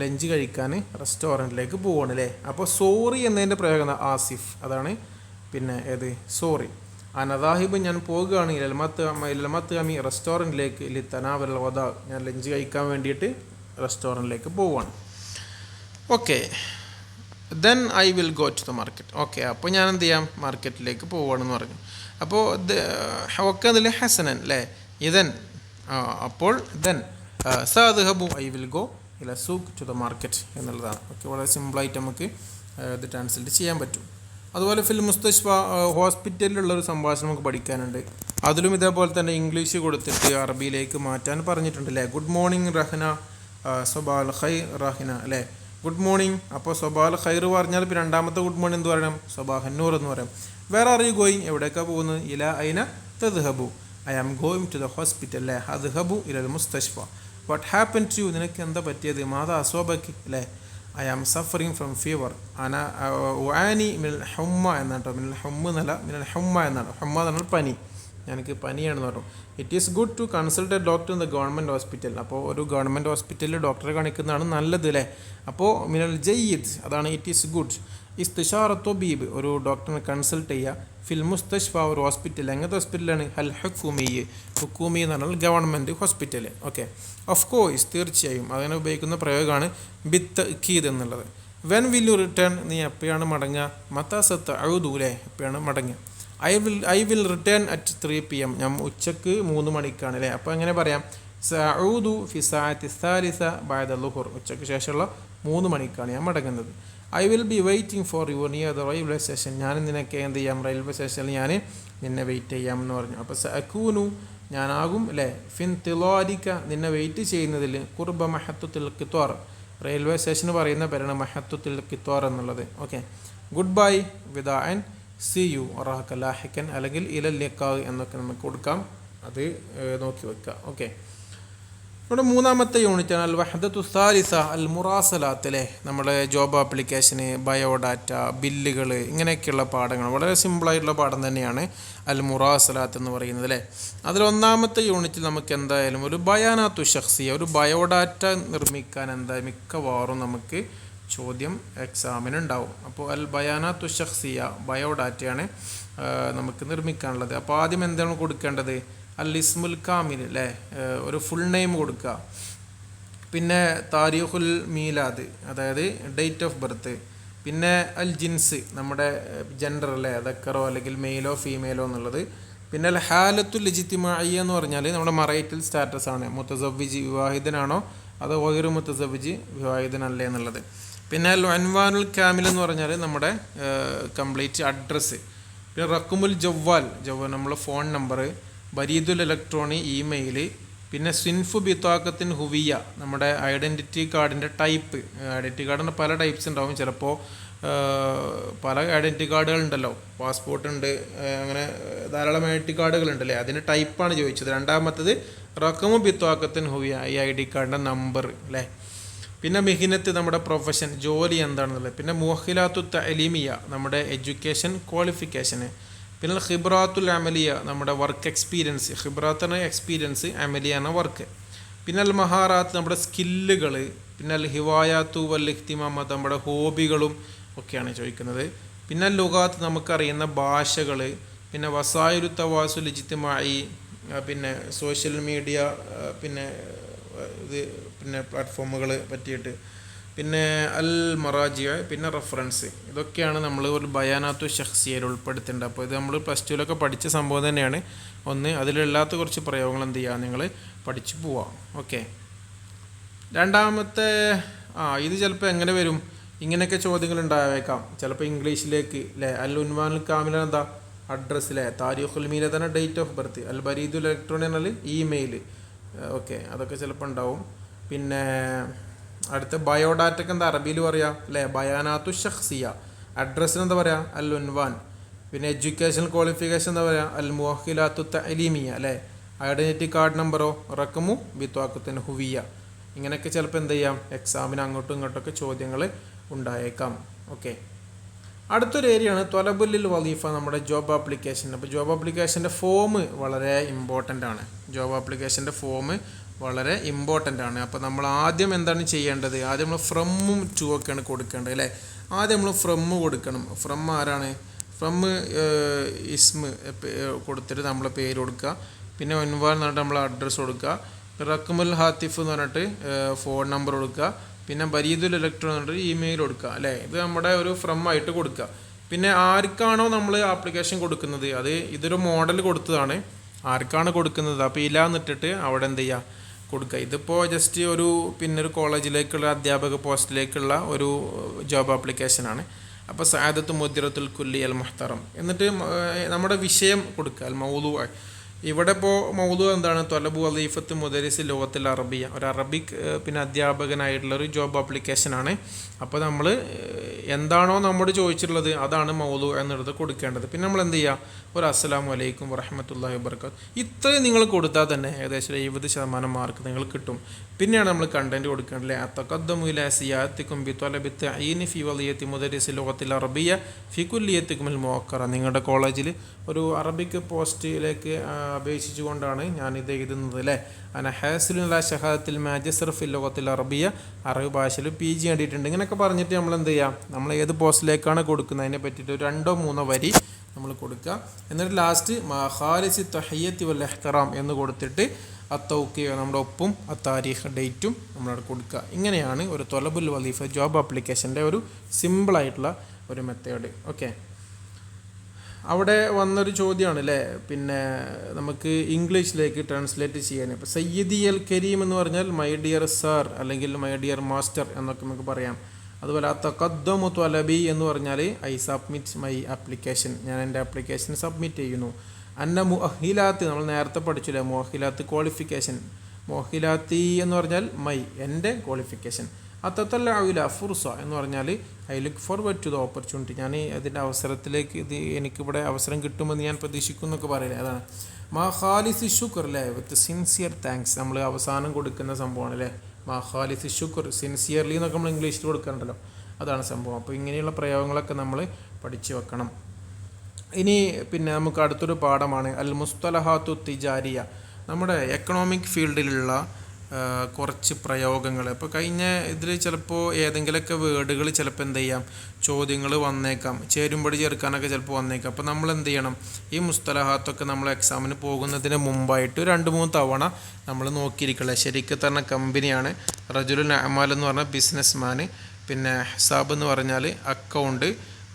ലഞ്ച് കഴിക്കാൻ റെസ്റ്റോറൻറ്റിലേക്ക് പോവുകയാണ് അല്ലേ. അപ്പോൾ സോറി എന്നതിൻ്റെ പ്രയോഗം ആസിഫ്, അതാണ് പിന്നെ ഏത് സോറി. അനദാഹിബ്, ഞാൻ പോകുകയാണ് ഇലമത്ത് അമി റെസ്റ്റോറൻറ്റിലേക്ക് തനാവൽ വദ, ഞാൻ ലഞ്ച് കഴിക്കാൻ വേണ്ടിയിട്ട് റെസ്റ്റോറൻറ്റിലേക്ക് പോവുകയാണ്. Okay, then I will go to the market. Okay, അപ്പോൾ ഞാൻ എന്ത് ചെയ്യാം? മാർക്കറ്റിലേക്ക് പോവുകയാണെന്ന് പറഞ്ഞു. അപ്പോൾ ഒക്കെ അതിൽ ഹസനൻ അല്ലേ. ഇതൻ അപ്പോൾ ദെൻ സാദ്ഹബു ഐ വിൽ ഗോ ഇല സൂക്ക് ടു ദ മാർക്കറ്റ് എന്നുള്ളതാണ്. ഓക്കെ, വളരെ സിമ്പിളായിട്ട് നമുക്ക് ഇത് ട്രാൻസ്ലേറ്റ് ചെയ്യാൻ പറ്റും. അതുപോലെ ഫിൽ മുസ്തഷ്ഫ, ഹോസ്പിറ്റലിലുള്ളൊരു സംഭാഷണം നമുക്ക് പഠിക്കാനുണ്ട്. അതിലും ഇതേപോലെ തന്നെ ഇംഗ്ലീഷ് കൊടുത്തിട്ട് അറബിയിലേക്ക് മാറ്റാൻ പറഞ്ഞിട്ടുണ്ട് അല്ലേ. ഗുഡ് മോർണിംഗ് റഹ്ന, സൊബാൽ ഖൈർ റഹ്ന അല്ലേ. ഗുഡ് മോർണിംഗ്, അപ്പോൾ സൊബാൽ ഖൈർ പറഞ്ഞാൽ പിന്നെ രണ്ടാമത്തെ ഗുഡ് മോർണിംഗ് എന്ത് പറയണം? സൊബാഹന്നൂർ എന്ന് പറയാം. വേറെ ആർ യു ഗോയിങ്, എവിടേക്കാണ് പോകുന്നത്? ഇല ഐന തദ്ഹബു, I am going to the hospital അല്ലേ. അദ്ഹബു ഇലൽ മുസ്തഷ്ഫ. വാട്ട് ഹാപ്പൻ ടു യു, നിനക്ക് എന്താ പറ്റിയത്? മാതാ അസ്വാബക്കി അല്ലേ. I am suffering from fever, അന ഉആനി മിനൽ ഹുമ്മ എന്നാണ് കേട്ടോ. മിനൽ ഹുമ്മ എന്നല്ല, മിനൽ ഹുമ്മ എന്നാണ്. ഹുമ്മ എന്ന് പറഞ്ഞാൽ പനി, എനിക്ക് പനിയാണെന്ന് പറഞ്ഞു. It is good to consult a doctor in the government hospital, അപ്പോൾ ഒരു ഗവൺമെൻറ് ഹോസ്പിറ്റലിൽ ഡോക്ടറെ കാണിക്കുന്നതാണ് നല്ലത് അല്ലേ. അപ്പോൾ മിനൽ ജയ്യിദ്, അതാണ് ഇറ്റ് ഈസ് ഗുഡ്. ഇസ്തിഷാറ തൊബീബ്, ഒരു ഡോക്ടറിനെ കൺസൾട്ട് ചെയ്യുക. ഫിൽ മുസ്തഷ്ഫ, ഒരു ഹോസ്പിറ്റൽ, എങ്ങനത്തെ ഹോസ്പിറ്റലാണ്? ഹൽ ഹുക്കൂമി, ഹുക്കൂമി എന്ന് പറഞ്ഞാൽ government hospital. Okay, of course, തീർച്ചയായും, അങ്ങനെ ഉപയോഗിക്കുന്ന പ്രയോഗമാണ് ബിത്ത് കീദ് എന്നുള്ളത്. വെൻ വിൽ യു റിട്ടേൺ, നീ എപ്പോഴാണ് മടങ്ങുക? മത്താസത്ത് അഴുതൂലേ, എപ്പോഴാണ് മടങ്ങുക? I will return at 3 PM, ഞാൻ ഉച്ചക്ക് 3 മണിക്കാണ് അല്ലേ. അപ്പോൾ എങ്ങനെ പറയാം? സഊദു ഫി സാഅത്തി സാലിസ ബഅദ ളുഹുർ, ഉച്ചയ്ക്ക് ശേഷമുള്ള 3 മണിക്കാണ് ഞാൻ മടങ്ങുന്നത്. I will be waiting for you near the railway station, ഞാൻ നിനക്ക് എന്ത് ചെയ്യാം? റെയിൽവേ സ്റ്റേഷനിൽ ഞാൻ നിന്നെ വെയിറ്റ് ചെയ്യാം എന്ന് പറഞ്ഞു. അപ്പോൾ സഅകൂനു, ഞാനാകും അല്ലേ. ഫിൻ തിലാരിക്ക, നിന്നെ വെയിറ്റ് ചെയ്യുന്നതിൽ. കുർബ മഹത്തുൽ ഖിത്വാർ, റെയിൽവേ സ്റ്റേഷന് പറയുന്ന പേരാണ് മഹത്തുൽ കിത്വാർ എന്നുള്ളത്. ഓക്കെ, ഗുഡ് ബൈ, വിദാഅൻ, സി യു, ഒറാഹക്ക ലാഹിക്കൻ, അല്ലെങ്കിൽ ഇലൽ ലിഖാ എന്നൊക്കെ നമുക്ക് കൊടുക്കാം. അത് നോക്കി വെക്കുക. ഓക്കെ, നമ്മുടെ മൂന്നാമത്തെ യൂണിറ്റാണ് അൽ വഹദത്തു സാലിസ അൽ മുറാസലാത്ത് അല്ലേ. നമ്മുടെ ജോബ് ആപ്ലിക്കേഷന്, ബയോഡാറ്റ, ബില്ലുകൾ, ഇങ്ങനെയൊക്കെയുള്ള പാഠങ്ങൾ വളരെ സിമ്പിളായിട്ടുള്ള പാഠം തന്നെയാണ് അൽ മുറാസലാത്ത് എന്ന് പറയുന്നത് അല്ലേ. അതിലൊന്നാമത്തെ യൂണിറ്റിൽ നമുക്ക് എന്തായാലും ഒരു ബയാനാത്തു ഷഖ്സിയ, ഒരു ബയോഡാറ്റ നിർമ്മിക്കാൻ എന്തായാലും മിക്കവാറും നമുക്ക് ചോദ്യം എക്സാമിനുണ്ടാവും. അപ്പോൾ അൽ ബയാനാത്തു ഷഖ്സിയ ബയോഡാറ്റയാണ് നമുക്ക് നിർമ്മിക്കാനുള്ളത്. അപ്പോൾ ആദ്യം എന്താണ് കൊടുക്കേണ്ടത്? അൽ ഇസ്മുൽ കാമിൽ അല്ലേ, ഒരു ഫുൾ നെയിം കൊടുക്കുക. പിന്നെ താരീഖുൽ മീലാദ്, അതായത് ഡേറ്റ് ഓഫ് ബർത്ത്. പിന്നെ അൽ ജിൻസ്, നമ്മുടെ ജെൻഡർ അല്ലേ, ദക്കറോ അല്ലെങ്കിൽ മെയിലോ ഫീമെയിലോ എന്നുള്ളത്. പിന്നെ അൽ ഹാലത്തുൽ ഇജ്തിമാഇയ്യ എന്ന് പറഞ്ഞാൽ നമ്മുടെ മറൈറ്റൽ സ്റ്റാറ്റസ് ആണ്, മുത്തസവ്വിജ് വിവാഹിതനാണോ അതോ ഗൈറു മുത്തസവ്വിജ് വിവാഹിതനല്ലേ എന്നുള്ളത്. പിന്നെ അൽ അൻവാനുൽ കാമിൽ എന്ന് പറഞ്ഞാൽ നമ്മുടെ കംപ്ലീറ്റ് അഡ്രസ്സ്. പിന്നെ റക്കുമുൽ ജവ്വാൽ, നമ്മളെ ഫോൺ നമ്പർ. ബരീദുൽ ഇലക്ട്രോണി ഇമെയിൽ. പിന്നെ സിൻഫു ബിത്താക്കത്തിൻ ഹുവിയ, നമ്മുടെ ഐഡൻറ്റിറ്റി കാർഡിൻ്റെ ടൈപ്പ്. ഐഡൻറ്റിറ്റി കാർഡിൻ്റെ പല ടൈപ്സ് ഉണ്ടാവും. ചിലപ്പോൾ പല ഐഡൻറ്റിറ്റി കാർഡുകളുണ്ടല്ലോ, പാസ്പോർട്ട് ഉണ്ട്, അങ്ങനെ ധാരാളം ഐഡൻറ്റിറ്റി കാർഡുകളുണ്ടല്ലേ, അതിൻ്റെ ടൈപ്പാണ് ചോദിച്ചത്. രണ്ടാമത്തത് റഖമു ബിത്താക്കത്തിൻ ഹുവിയ, ഈ ഐ ഡി കാർഡിൻ്റെ നമ്പർ അല്ലേ. പിന്നെ മിഹിനത്ത്, നമ്മുടെ പ്രൊഫഷൻ, ജോലി എന്താണെന്നുള്ളത്. പിന്നെ മുഅഖിലാത്തു തഅലീമിയ, നമ്മുടെ എഡ്യൂക്കേഷൻ ക്വാളിഫിക്കേഷന്. പിന്നെ ഖിബ്രാത്തുൽ അമലിയ, നമ്മുടെ വർക്ക് എക്സ്പീരിയൻസ്. ഖിബ്രാത്താണ് എക്സ്പീരിയൻസ്, അമലിയാണ് വർക്ക്. പിന്നെ അൽ മഹാറാത്ത്, നമ്മുടെ സ്കില്ലുകൾ. പിന്നെ അൽ ഹിവായാത്തു വൽ ഇഖ്തിമാമത്ത്, നമ്മുടെ ഹോബികളും ഒക്കെയാണ് ചോദിക്കുന്നത്. പിന്നെ ലുഗാത്ത്, നമുക്കറിയുന്ന ഭാഷകൾ. പിന്നെ വസായിലു തവാസുൽ ഇജ്തിമാഇ, പിന്നെ സോഷ്യൽ മീഡിയ, പിന്നെ പ്ലാറ്റ്ഫോമുകൾ പറ്റിയിട്ട്. പിന്നെ അൽ മറാജിയ, പിന്നെ റെഫറൻസ്. ഇതൊക്കെയാണ് നമ്മൾ ഒരു ബയാനാത്തു ഷഖ്സിയയിൽ ഉൾപ്പെടുത്തേണ്ടത്. അപ്പോൾ ഇത് നമ്മൾ പ്ലസ് ടുവിലൊക്കെ പഠിച്ച സംഭവം തന്നെയാണ്. ഒന്ന് അതിലില്ലാത്ത കുറച്ച് പ്രയോഗങ്ങൾ എന്ത് ചെയ്യുക, നിങ്ങൾ പഠിച്ചു പോവാം. ഓക്കെ, രണ്ടാമത്തെ ഇത് ചിലപ്പോൾ എങ്ങനെ വരും, ഇങ്ങനെയൊക്കെ ചോദ്യങ്ങൾ ഉണ്ടായേക്കാം. ചിലപ്പോൾ ഇംഗ്ലീഷിലേക്ക് അല്ലേ. അൽ ഉൻവാനുൽ കാമിൽ എന്താ, അഡ്രസ്സ് അല്ലേ. താരീഖുൽ മീലാദ് തന്നെ ഡേറ്റ് ഓഫ് ബർത്ത്. അൽ ബരീദുൽ ഇലക്ട്രോണി എന്നാൽ ഇമെയിൽ. ഓക്കെ, അതൊക്കെ ചിലപ്പോൾ ഉണ്ടാവും. പിന്നെ അടുത്ത ബയോഡാറ്റയ്ക്ക് എന്താ അറബിയിൽ പറയാം അല്ലേ, ബയാനാത്തു ഷഖ്സിയ. അഡ്രസ്സിന് എന്താ പറയുക, അൽ ഉൻവാൻ. പിന്നെ എഡ്യൂക്കേഷൻ ക്വാളിഫിക്കേഷൻ എന്താ പറയുക, അൽ മുഅഖിലാത്തു തഅലീമിയ അല്ലേ. ഐഡൻറ്റിറ്റി കാർഡ് നമ്പറോ റഖമു ബിത്വാഖത്തിൻ ഹുവിയ. ഇങ്ങനെയൊക്കെ ചിലപ്പോൾ എന്ത് ചെയ്യാം, എക്സാമിന് അങ്ങോട്ടും ഇങ്ങോട്ടൊക്കെ ചോദ്യങ്ങൾ ഉണ്ടായേക്കാം. ഓക്കെ, അടുത്തൊരു ഏരിയയാണ് ത്വലബുൽ വലീഫ, നമ്മുടെ ജോബ് ആപ്ലിക്കേഷൻ. അപ്പോൾ ജോബ് ആപ്ലിക്കേഷൻ്റെ ഫോം വളരെ ഇമ്പോർട്ടൻ്റ് ആണ്. ജോബ് ആപ്ലിക്കേഷൻ്റെ ഫോം വളരെ ഇമ്പോർട്ടൻ്റ് ആണ്. അപ്പോൾ നമ്മൾ ആദ്യം എന്താണ് ചെയ്യേണ്ടത്, ആദ്യം നമ്മൾ ഫ്രമ്മും ടു ഒക്കെയാണ് കൊടുക്കേണ്ടത് അല്ലേ. ആദ്യം നമ്മൾ ഫ്രമ്മ് കൊടുക്കണം. ഫ്രം ആരാണ്, ഫ്രം ഇസ്മ് കൊടുത്തിട്ട് നമ്മളെ പേര് കൊടുക്കുക. പിന്നെ ഒൻവാൻ എന്ന് പറഞ്ഞിട്ട് നമ്മൾ അഡ്രസ്സ് കൊടുക്കുക. റഖമുൽ ഹാത്തിഫ് എന്ന് പറഞ്ഞിട്ട് ഫോൺ നമ്പർ കൊടുക്കുക. പിന്നെ ബരീദുൽ ഇലക്ട്രോൺ എന്ന് പറഞ്ഞിട്ട് ഇമെയിൽ കൊടുക്കുക അല്ലേ. ഇത് നമ്മുടെ ഒരു ഫ്രം ആയിട്ട് കൊടുക്കുക. പിന്നെ ആർക്കാണോ നമ്മൾ ആപ്ലിക്കേഷൻ കൊടുക്കുന്നത്, ഇതൊരു മോഡൽ കൊടുത്തതാണ്, ആർക്കാണ് കൊടുക്കുന്നത് അപ്പോൾ ഇല്ലാന്നിട്ടിട്ട് അവിടെ എന്ത് ചെയ്യുക, കൊടുക്കുക. ഇതിപ്പോൾ ജസ്റ്റ് ഒരു ഒരു കോളേജിലേക്കുള്ള അധ്യാപക പോസ്റ്റിലേക്കുള്ള ഒരു ജോബ് ആപ്ലിക്കേഷനാണ്. അപ്പോൾ സഅദത്തു മുദിറത്തുൽ കുല്ലി അൽ മുഹ്തറം എന്നിട്ട് നമ്മുടെ വിഷയം കൊടുക്കുക, അൽ മൗദൂ. ഇവിടെ ഇപ്പോൾ മൗദൂ എന്താണ്, ത്വലബു വലീഫത്ത് മുദരിസ് ലോകത്തിൽ അറബിയ, ഒരു അറബിക് അധ്യാപകനായിട്ടുള്ളൊരു ജോബ് ആപ്ലിക്കേഷനാണ്. അപ്പോൾ നമ്മൾ എന്താണോ നമ്മോട് ചോദിച്ചിട്ടുള്ളത് അതാണ് മൗദൂ എന്നുള്ളത് കൊടുക്കേണ്ടത്. പിന്നെ നമ്മൾ എന്ത് ചെയ്യുക, ഒരു അസ്സലാമു അലൈക്കും വറഹ്മത്തുള്ളാഹി വബറകാത്ത്, ഇത്രയും നിങ്ങൾ കൊടുത്താൽ തന്നെ ഏകദേശം 70% മാർക്ക് നിങ്ങൾ കിട്ടും. പിന്നെയാണ് നമ്മൾ കണ്ടന്റ് കൊടുക്കേണ്ടത്. തഖദ്ദമു ഇലാ സിയാത്തിക്കും ബി ത്വലബി തഈനി ഫി വലിയത്തി മുദരിസ് ലോകത്തിൽ അറബിയ ഫി കുല്ലിയത്തിക്കും അൽ മുഅഖറ. നിങ്ങളുടെ കോളേജിൽ ഒരു അറബിക് പോസ്റ്റിലേക്ക് അപേക്ഷിച്ചുകൊണ്ടാണ് ഞാനിത് എഴുതുന്നത് അല്ലേ. അന ഹാസിലുൽ ഷഹാദത്തിൽ മാജിസ്റ്റർ ഫിൽ ലോകത്തിൽ അറബിയ, അറബി ഭാഷയിൽ PG നേടിയിട്ടുണ്ട്. ഇങ്ങനെയൊക്കെ പറഞ്ഞിട്ട് നമ്മൾ എന്ത് ചെയ്യാം, നമ്മൾ ഏത് പോസ്റ്റിലേക്കാണ് കൊടുക്കുന്നത് അതിനെ പറ്റിയിട്ട് ഒരു 2-3 വരി നമ്മൾ കൊടുക്കുക. എന്നിട്ട് ലാസ്റ്റ് ഖാലിസി തഹിയ്യത്തി വൽ ഇഹ്തിറാം എന്ന് കൊടുത്തിട്ട് അത്തൗക്കി നമ്മുടെ ഒപ്പും താരീഖ് ഡേറ്റും നമ്മളവിടെ കൊടുക്കുക. ഇങ്ങനെയാണ് ഒരു ത്വലബുൽ വലീഫ ജോബ് ആപ്ലിക്കേഷൻ്റെ ഒരു സിമ്പിളായിട്ടുള്ള ഒരു മെത്തേഡ്. ഓക്കെ, അവിടെ വന്നൊരു ചോദ്യമാണ് അല്ലേ, പിന്നെ നമുക്ക് ഇംഗ്ലീഷിലേക്ക് ട്രാൻസ്ലേറ്റ് ചെയ്യാൻ. ഇപ്പോൾ സയ്യിദി അൽ കരീം എന്ന് പറഞ്ഞാൽ മൈ ഡിയർ സാർ അല്ലെങ്കിൽ മൈ ഡിയർ മാസ്റ്റർ എന്നൊക്കെ നമുക്ക് പറയാം. അതുപോലെ തഖദ്ദമു ത്വലബി എന്ന് പറഞ്ഞാൽ ഐ സബ്മിറ്റ് മൈ ആപ്ലിക്കേഷൻ, ഞാൻ എൻ്റെ ആപ്ലിക്കേഷൻ സബ്മിറ്റ് ചെയ്യുന്നു. അന്ന മുഅഹിലാത്ത്, നമ്മൾ നേരത്തെ പഠിച്ചില്ലേ, മുഅഹിലാത്ത് ക്വാളിഫിക്കേഷൻ. മുഅഹിലാത്തി എന്ന് പറഞ്ഞാൽ മൈ, എൻ്റെ ക്വാളിഫിക്കേഷൻ. അത്തത്തല്ല ഫുർസ എന്ന് പറഞ്ഞാൽ I look forward to the opportunity. ഞാൻ അതിൻ്റെ അവസരത്തിലേക്ക് എനിക്കിവിടെ അവസരം കിട്ടുമെന്ന് ഞാൻ പ്രതീക്ഷിക്കും എന്നൊക്കെ പറയില്ലേ, അതാണ് മാ ഖാലിസ് ശുക്ർ അല്ലേ, വിത്ത് സിൻസിയർ താങ്ക്സ്. നമ്മൾ അവസാനം കൊടുക്കുന്ന സംഭവമാണ് അല്ലേ, മാ ഖാലിസ് ശുക്ർ, സിൻസിയർലി എന്നൊക്കെ നമ്മൾ ഇംഗ്ലീഷിൽ കൊടുക്കാറുണ്ടല്ലോ, അതാണ് സംഭവം. അപ്പോൾ ഇങ്ങനെയുള്ള പ്രയോഗങ്ങളൊക്കെ നമ്മൾ പഠിച്ചു വെക്കണം. ഇനി പിന്നെ നമുക്ക് അടുത്തൊരു പാഠമാണ് അൽ മുസ്തലഹാത്തു തിജാരിയ, നമ്മുടെ എക്കണോമിക് ഫീൽഡിലുള്ള കുറച്ച് പ്രയോഗങ്ങൾ. ഇപ്പോൾ കഴിഞ്ഞ ഇതിൽ ചിലപ്പോൾ ഏതെങ്കിലുമൊക്കെ വേർഡുകൾ ചിലപ്പോൾ എന്ത് ചെയ്യാം, ചോദ്യങ്ങൾ വന്നേക്കാം, ചേരുംപടി ചേർക്കാനൊക്കെ ചിലപ്പോൾ വന്നേക്കാം. അപ്പോൾ നമ്മൾ എന്ത് ചെയ്യണം, ഈ മുസ്തലഹാത്തൊക്കെ നമ്മൾ എക്സാമിന് പോകുന്നതിന് മുമ്പായിട്ട് 2-3 തവണ നമ്മൾ നോക്കിയിരിക്കുക. ശരിക്കും പറഞ്ഞ കമ്പനിയാണ്, റജുലുൽ അമാൽ എന്ന് പറഞ്ഞാൽ ബിസിനസ് മാൻ, പിന്നെ ഹിസാബ് എന്ന് പറഞ്ഞാൽ അക്കൗണ്ട്,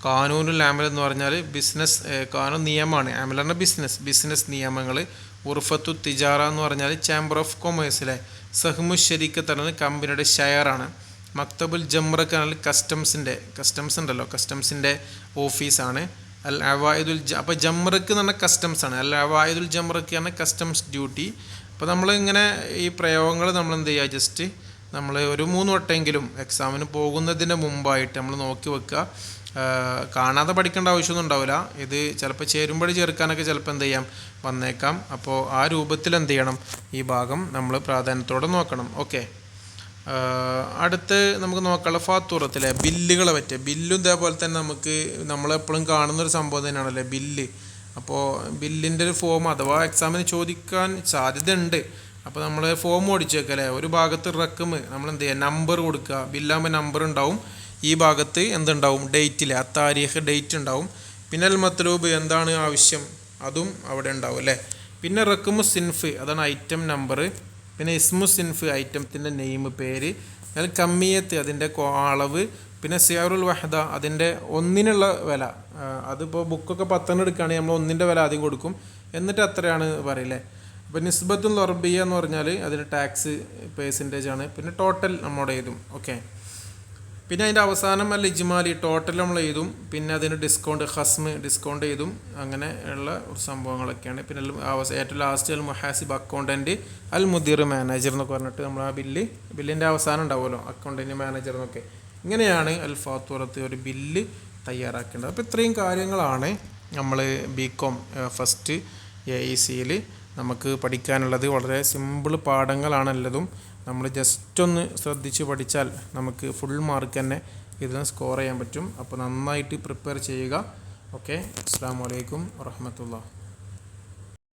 കാനൂനുൽ അമൽ എന്ന് പറഞ്ഞാൽ ബിസിനസ്, കാനൂൻ നിയമമാണ്, അമൽ പറഞ്ഞാൽ ബിസിനസ് നിയമങ്ങൾ, ഉർഫത്തു തിജാറ എന്ന് പറഞ്ഞാൽ ചേംബർ ഓഫ് കൊമേഴ്സിലെ, സഹ്മു ശരീക്കത്ത് പറഞ്ഞാൽ കമ്പനിയുടെ ഷെയറാണ്, മക്തബുൽ ജംറക്ക് പറഞ്ഞാൽ കസ്റ്റംസ് ഉണ്ടല്ലോ, കസ്റ്റംസിൻ്റെ ഓഫീസാണ്, അൽ അവായിദുൽ അപ്പോൾ ജംറക്ക് എന്ന് പറഞ്ഞാൽ കസ്റ്റംസ് ആണ്, അൽ അവായിദുൽ ജംറക്ക് ആണ് കസ്റ്റംസ് ഡ്യൂട്ടി. അപ്പോൾ നമ്മളിങ്ങനെ ഈ പ്രയോഗങ്ങൾ നമ്മൾ എന്ത് ചെയ്യുക, ജസ്റ്റ് നമ്മൾ ഒരു 3 വട്ടമെങ്കിലും എക്സാമിന് പോകുന്നതിന് മുമ്പായിട്ട് നമ്മൾ നോക്കി വെക്കുക. കാണാതെ പഠിക്കേണ്ട ആവശ്യമൊന്നും ഉണ്ടാവില്ല, ഇത് ചിലപ്പോൾ ചേരുംപടി ചേർക്കാനൊക്കെ ചിലപ്പോൾ എന്ത് ചെയ്യാം വന്നേക്കാം. അപ്പോൾ ആ രൂപത്തിൽ എന്ത് ചെയ്യണം, ഈ ഭാഗം നമ്മൾ പ്രാധാന്യത്തോടെ നോക്കണം. ഓക്കെ, അടുത്ത് നമുക്ക് നോക്കാനുള്ള ഫാത്തൂറത്തിലെ ബില്ലുകളെ പറ്റുക. ബില്ലും ഇതേപോലെ തന്നെ നമ്മളെപ്പോഴും കാണുന്നൊരു സംഭവം തന്നെയാണല്ലേ ബില്ല്. അപ്പോൾ ബില്ലിൻ്റെ ഒരു ഫോം അഥവാ എക്സാമിന് ചോദിക്കാൻ സാധ്യതയുണ്ട്. അപ്പോൾ നമ്മൾ ഫോം ഓടിച്ച് വെക്കല്ലേ, ഒരു ഭാഗത്ത് റക്കമ് നമ്മൾ എന്ത് ചെയ്യുക, നമ്പർ കൊടുക്കുക, ബില്ലാകുമ്പോൾ നമ്പർ ഉണ്ടാവും, ഈ ഭാഗത്ത് എന്തുണ്ടാവും, ഡേറ്റിൽ താരീഖ് ഡേറ്റ് ഉണ്ടാവും, പിന്നെ അൽ മത്ലൂബ് എന്താണ് ആവശ്യം അതും അവിടെ ഉണ്ടാവും അല്ലേ. പിന്നെ റക്കമു സിൻഫ് അതാണ് ഐറ്റം നമ്പർ, പിന്നെ ഇസ്മു സിൻഫ് ഐറ്റത്തിൻ്റെ നെയിം പേര്, അൽ കമ്മിയത്ത് അതിൻ്റെ അളവ്, പിന്നെ സിയാറുൽ വഹദ അതിൻ്റെ ഒന്നിനുള്ള വില. അതിപ്പോൾ ബുക്കൊക്കെ 10 എടുക്കുകയാണെങ്കിൽ നമ്മൾ ഒന്നിൻ്റെ വില ആദ്യം കൊടുക്കും, എന്നിട്ട് അത്രയാണ് പറയില്ലേ. അപ്പോൾ നിസ്ബത്തുൽ ലർബിയ എന്ന് പറഞ്ഞാൽ അതിൻ്റെ ടാക്സ് പേഴ്സൻറ്റേജ് ആണ്, പിന്നെ ടോട്ടൽ നമ്മോട് എഴുതും. ഓക്കെ, പിന്നെ അതിൻ്റെ അവസാനം അല്ല ഇജ്മാലി ടോട്ടൽ നമ്മൾ എഴുതും, പിന്നെ അതിന് ഡിസ്കൗണ്ട് എഴുതും, അങ്ങനെ ഉള്ള സംഭവങ്ങളൊക്കെയാണ്. പിന്നെ ഏറ്റവും ലാസ്റ്റ് അൽ മുഹാസിബ് അക്കൗണ്ടൻറ്റ്, അൽ മുദീർ മാനേജർ എന്നൊക്കെ പറഞ്ഞിട്ട് നമ്മൾ ആ ബില്ലിൻ്റെ അവസാനം ഉണ്ടാവുമല്ലോ അക്കൗണ്ടൻറ്റ് മാനേജർ എന്നൊക്കെ. ഇങ്ങനെയാണ് അൽ ഫാത്തൂറത്ത് ഒരു ബില്ല് തയ്യാറാക്കേണ്ടത്. അപ്പോൾ ഇത്രയും കാര്യങ്ങളാണ് നമ്മൾ ബികോം ഫസ്റ്റ് AECയിൽ നമുക്ക് പഠിക്കാനുള്ളത്. വളരെ സിമ്പിൾ പാഠങ്ങളാണല്ലതും, നമ്മൾ ജസ്റ്റ് ഒന്ന് ശ്രദ്ധിച്ച് പഠിച്ചാൽ നമുക്ക് ഫുൾ മാർക്ക് തന്നെ ഇതിന് സ്കോർ ചെയ്യാൻ പറ്റും. അപ്പോൾ നന്നായിട്ട് പ്രിപ്പയർ ചെയ്യുക. ഓക്കെ, അസ്സലാമു അലൈക്കും വറഹ്മത്തുള്ളാഹി.